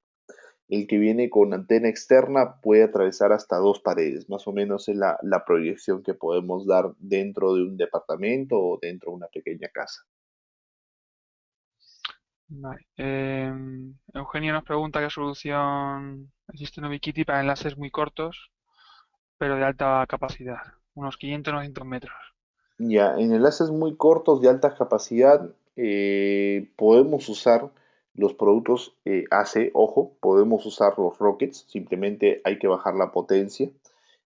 El que viene con antena externa puede atravesar hasta dos paredes, más o menos es la proyección que podemos dar dentro de un departamento o dentro de una pequeña casa. Vale. Eugenio nos pregunta qué solución existe en Ubiquiti para enlaces muy cortos, pero de alta capacidad, unos 500-900 metros. Ya, en enlaces muy cortos de alta capacidad podemos usar los productos AC, ojo, podemos usar los Rockets, simplemente hay que bajar la potencia.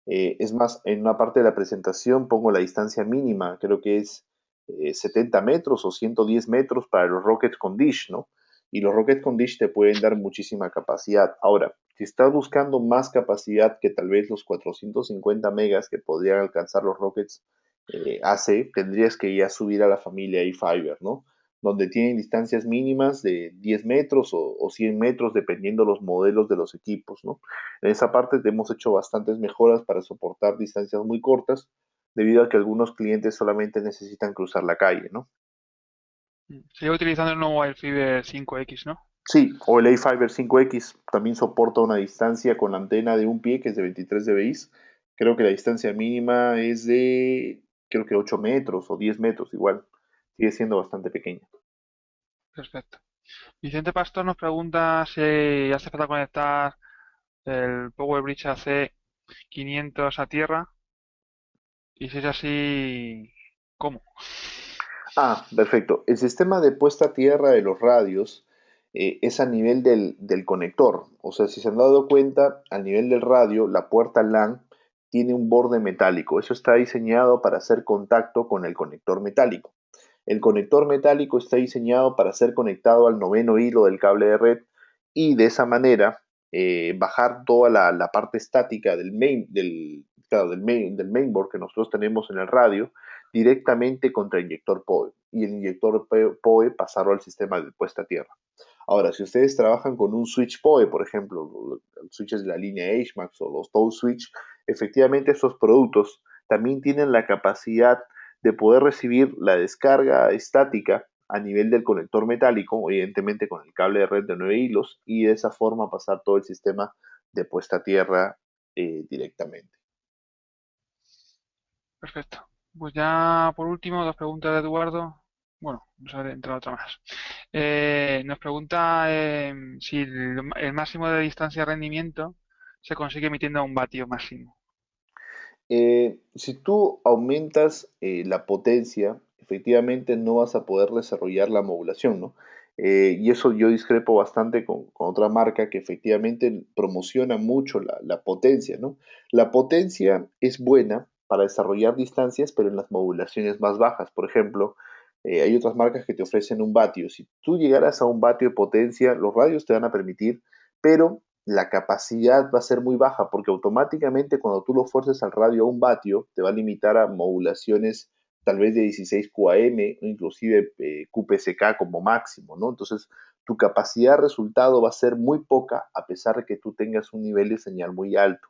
Es más, en una parte de la presentación pongo la distancia mínima, creo que es 70 metros o 110 metros para los Rockets con Dish, ¿no? Y los Rockets con Dish te pueden dar muchísima capacidad. Ahora, si estás buscando más capacidad que tal vez los 450 megas que podrían alcanzar los Rockets AC, tendrías que ya subir a la familia eFiber, ¿no? Donde tienen distancias mínimas de 10 metros o 100 metros, dependiendo los modelos de los equipos, ¿no? En esa parte hemos hecho bastantes mejoras para soportar distancias muy cortas, debido a que algunos clientes solamente necesitan cruzar la calle, ¿no? Sigue utilizando el nuevo Wirefiber 5X, ¿no? Sí, o el A-Fiber 5X también soporta una distancia con la antena de un pie que es de 23 dBi. Creo que la distancia mínima es de, creo que 8 metros o 10 metros, igual. Sigue siendo bastante pequeña. Perfecto. Vicente Pastor nos pregunta si hace falta conectar el Power Bridge AC 500 a tierra y si es así, ¿cómo? Ah, perfecto. El sistema de puesta a tierra de los radios es a nivel del conector. O sea, si se han dado cuenta, al nivel del radio, la puerta LAN tiene un borde metálico. Eso está diseñado para hacer contacto con el conector metálico. El conector metálico está diseñado para ser conectado al noveno hilo del cable de red y de esa manera bajar toda la parte estática claro, del mainboard que nosotros tenemos en el radio directamente contra el inyector PoE y el inyector PoE pasarlo al sistema de puesta a tierra. Ahora, si ustedes trabajan con un switch PoE, por ejemplo, switches de la línea HMAX o los Toll Switch, efectivamente estos productos también tienen la capacidad de poder recibir la descarga estática a nivel del conector metálico, evidentemente con el cable de red de 9 hilos, y de esa forma pasar todo el sistema de puesta a tierra directamente. Perfecto. Pues ya por último, dos preguntas de Eduardo. Bueno, nos ha entrado otra más. Nos pregunta si el máximo de distancia de rendimiento se consigue emitiendo a un vatio máximo. Si tú aumentas la potencia, efectivamente no vas a poder desarrollar la modulación, ¿no? Y eso yo discrepo bastante con otra marca que efectivamente promociona mucho la potencia, ¿no? La potencia es buena para desarrollar distancias, pero en las modulaciones más bajas. Por ejemplo, hay otras marcas que te ofrecen un vatio. Si tú llegaras a un vatio de potencia, los radios te van a permitir, pero la capacidad va a ser muy baja porque automáticamente cuando tú lo fuerces al radio a un vatio te va a limitar a modulaciones tal vez de 16 QAM o inclusive QPSK como máximo, ¿no? Entonces tu capacidad de resultado va a ser muy poca a pesar de que tú tengas un nivel de señal muy alto.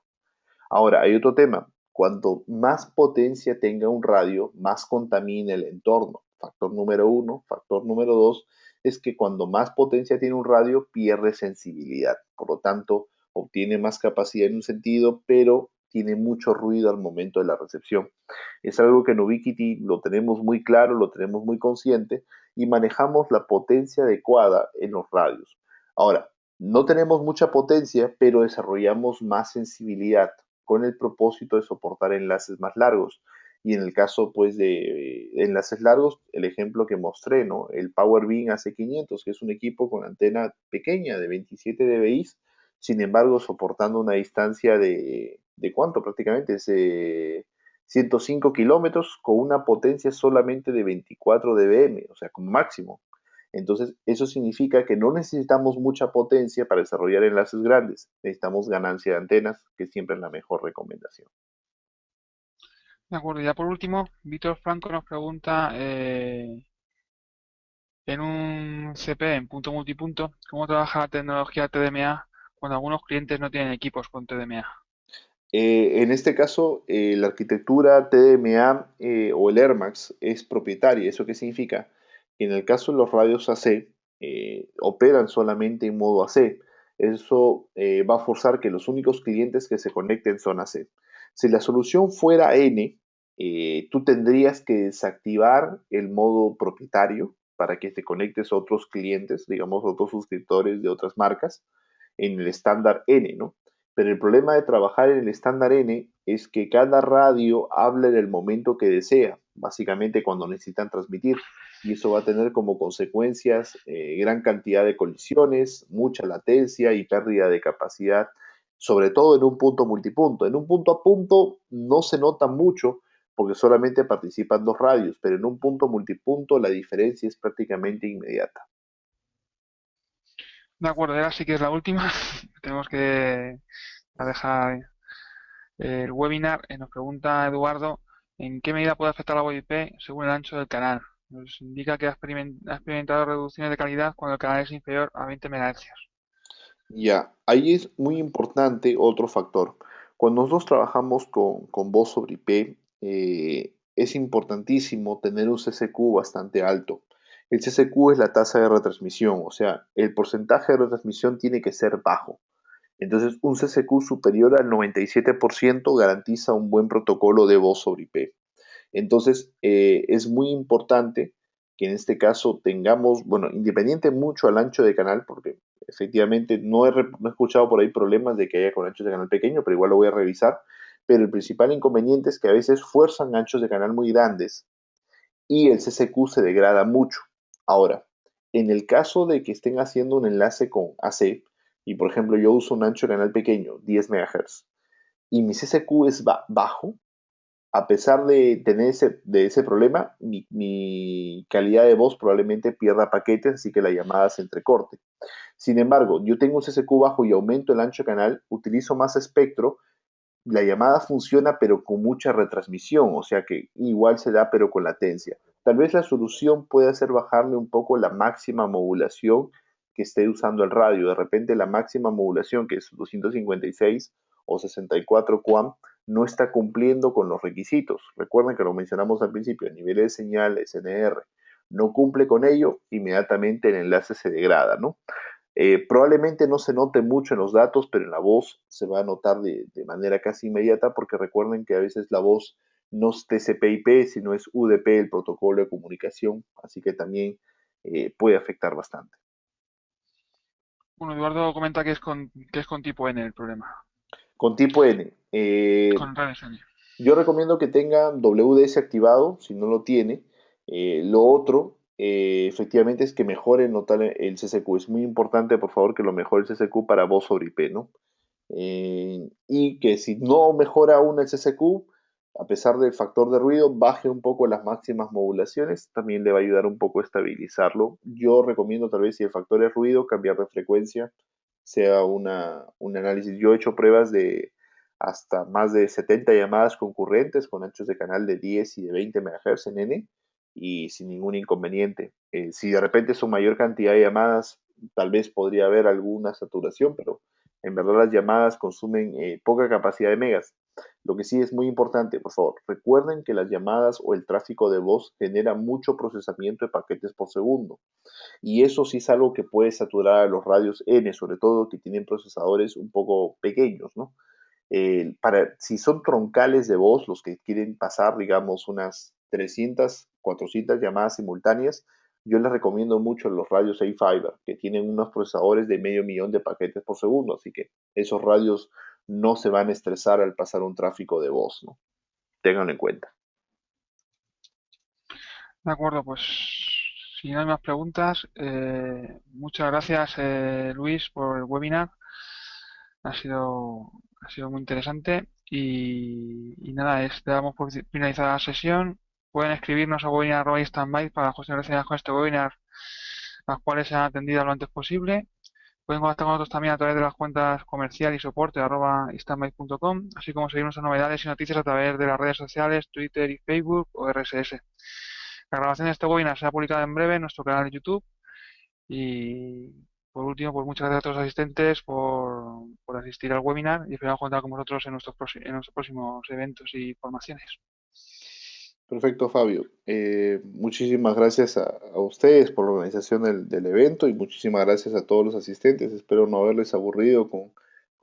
Ahora, hay otro tema. Cuanto más potencia tenga un radio, más contamina el entorno. Factor número uno. Factor número dos es que cuando más potencia tiene un radio, pierde sensibilidad. Por lo tanto, obtiene más capacidad en un sentido, pero tiene mucho ruido al momento de la recepción. Es algo que en Ubiquiti lo tenemos muy claro, lo tenemos muy consciente y manejamos la potencia adecuada en los radios. Ahora, no tenemos mucha potencia, pero desarrollamos más sensibilidad con el propósito de soportar enlaces más largos. Y en el caso pues de enlaces largos, el ejemplo que mostré, ¿no? El PowerBeam AC500, que es un equipo con antena pequeña de 27 dBi, sin embargo soportando una distancia ¿de cuánto? Prácticamente es 105 kilómetros con una potencia solamente de 24 dBm, o sea, como máximo. Entonces, eso significa que no necesitamos mucha potencia para desarrollar enlaces grandes. Necesitamos ganancia de antenas, que siempre es la mejor recomendación. De acuerdo, ya por último, Víctor Franco nos pregunta en un CP en punto multipunto, ¿cómo trabaja la tecnología TDMA cuando algunos clientes no tienen equipos con TDMA? En este caso, la arquitectura TDMA o el Airmax es propietaria. ¿Eso qué significa? Que en el caso de los radios AC, operan solamente en modo AC. Eso va a forzar que los únicos clientes que se conecten son AC. Si la solución fuera N, tú tendrías que desactivar el modo propietario para que te conectes a otros clientes, digamos, otros suscriptores de otras marcas, en el estándar N, ¿no? Pero el problema de trabajar en el estándar N es que cada radio habla en el momento que desea, básicamente cuando necesitan transmitir, y eso va a tener como consecuencias gran cantidad de colisiones, mucha latencia y pérdida de capacidad, sobre todo en un punto multipunto. En un punto a punto no se nota mucho porque solamente participan dos radios, pero en un punto multipunto la diferencia es prácticamente inmediata. De acuerdo, ahora sí que es la última. Tenemos que dejar el webinar. Nos pregunta Eduardo, ¿en qué medida puede afectar la WIP según el ancho del canal? Nos indica que ha experimentado reducciones de calidad cuando el canal es inferior a 20 MHz. Ya, ahí es muy importante otro factor. Cuando nosotros trabajamos con voz sobre IP, es importantísimo tener un CCQ bastante alto. El CCQ es la tasa de retransmisión, o sea, el porcentaje de retransmisión tiene que ser bajo. Entonces, un CCQ superior al 97% garantiza un buen protocolo de voz sobre IP. Entonces, es muy importante que en este caso tengamos, bueno, independiente mucho al ancho de canal, porque efectivamente no he escuchado por ahí problemas de que haya con anchos de canal pequeño, pero igual lo voy a revisar. Pero el principal inconveniente es que a veces fuerzan anchos de canal muy grandes y el CCQ se degrada mucho. Ahora, en el caso de que estén haciendo un enlace con AC, y por ejemplo yo uso un ancho de canal pequeño, 10 MHz, y mi CCQ es bajo, a pesar de ese problema, mi calidad de voz probablemente pierda paquetes, así que la llamada se entrecorte. Sin embargo, yo tengo un CCQ bajo y aumento el ancho de canal, utilizo más espectro, la llamada funciona pero con mucha retransmisión, o sea que igual se da pero con latencia. Tal vez la solución pueda ser bajarle un poco la máxima modulación que esté usando el radio. De repente la máxima modulación, que es 256 o 64 QAM, no está cumpliendo con los requisitos. Recuerden que lo mencionamos al principio, el nivel de señal SNR no cumple con ello, inmediatamente el enlace se degrada, ¿no? Probablemente no se note mucho en los datos, pero en la voz se va a notar de manera casi inmediata, porque recuerden que a veces la voz no es TCP/IP, sino es UDP, el protocolo de comunicación, así que también puede afectar bastante. Bueno, Eduardo comenta que es con tipo N el problema, Con tipo N, con redes N. yo recomiendo que tengan WDS activado, si no lo tiene. Lo otro, efectivamente, es que mejore el CCQ. Es muy importante, por favor, que lo mejore el CCQ para voz sobre IP, ¿no? Y que si no mejora aún el CCQ, a pesar del factor de ruido, baje un poco las máximas modulaciones, también le va a ayudar un poco a estabilizarlo. Yo recomiendo tal vez si el factor es ruido, cambiar de frecuencia, sea un análisis. Yo he hecho pruebas de hasta más de 70 llamadas concurrentes con anchos de canal de 10 y de 20 MHz en N y sin ningún inconveniente. Si de repente son mayor cantidad de llamadas, tal vez podría haber alguna saturación, pero en verdad las llamadas consumen poca capacidad de megas. Lo que sí es muy importante, por favor, recuerden que las llamadas o el tráfico de voz genera mucho procesamiento de paquetes por segundo. Y eso sí es algo que puede saturar a los radios N, sobre todo que tienen procesadores un poco pequeños, ¿no? Si son troncales de voz, los que quieren pasar, digamos, unas 300, 400 llamadas simultáneas, yo les recomiendo mucho los radios A-Fiber, que tienen unos procesadores de medio millón de paquetes por segundo, así que esos radios no se van a estresar al pasar un tráfico de voz, ¿no? Ténganlo en cuenta. De acuerdo, pues si no hay más preguntas, muchas gracias Luis por el webinar. Ha sido, ha sido muy interesante y nada, damos por finalizada la sesión. Pueden escribirnos a webinar.instantbyte para cuestiones relacionadas con este webinar, las cuales sean atendidas lo antes posible. Pueden contactar con nosotros también a través de las cuentas comercial y soporte @instantbyte.com, así como seguir nuestras novedades y noticias a través de las redes sociales, Twitter y Facebook o RSS. La grabación de este webinar será publicada en breve en nuestro canal de YouTube. Y por último, pues muchas gracias a todos los asistentes por asistir al webinar y esperamos contar con vosotros en en nuestros próximos eventos y formaciones. Perfecto, Fabio. Muchísimas gracias a ustedes por la organización del evento y muchísimas gracias a todos los asistentes. Espero no haberles aburrido con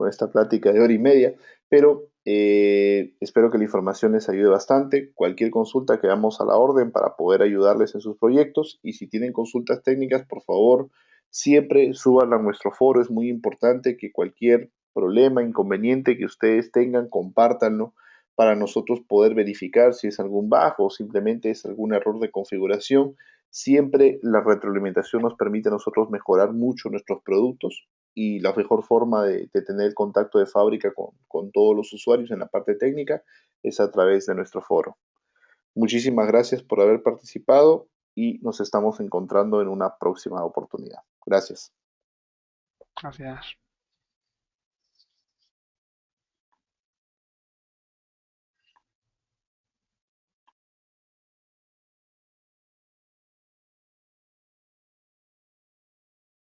esta plática de hora y media, pero espero que la información les ayude bastante. Cualquier consulta quedamos a la orden para poder ayudarles en sus proyectos y si tienen consultas técnicas, por favor, siempre súbanla a nuestro foro. Es muy importante que cualquier problema, inconveniente que ustedes tengan, compártanlo para nosotros poder verificar si es algún bajo o simplemente es algún error de configuración. Siempre la retroalimentación nos permite a nosotros mejorar mucho nuestros productos y la mejor forma de tener contacto de fábrica con todos los usuarios en la parte técnica es a través de nuestro foro. Muchísimas gracias por haber participado y nos estamos encontrando en una próxima oportunidad. Gracias. Gracias.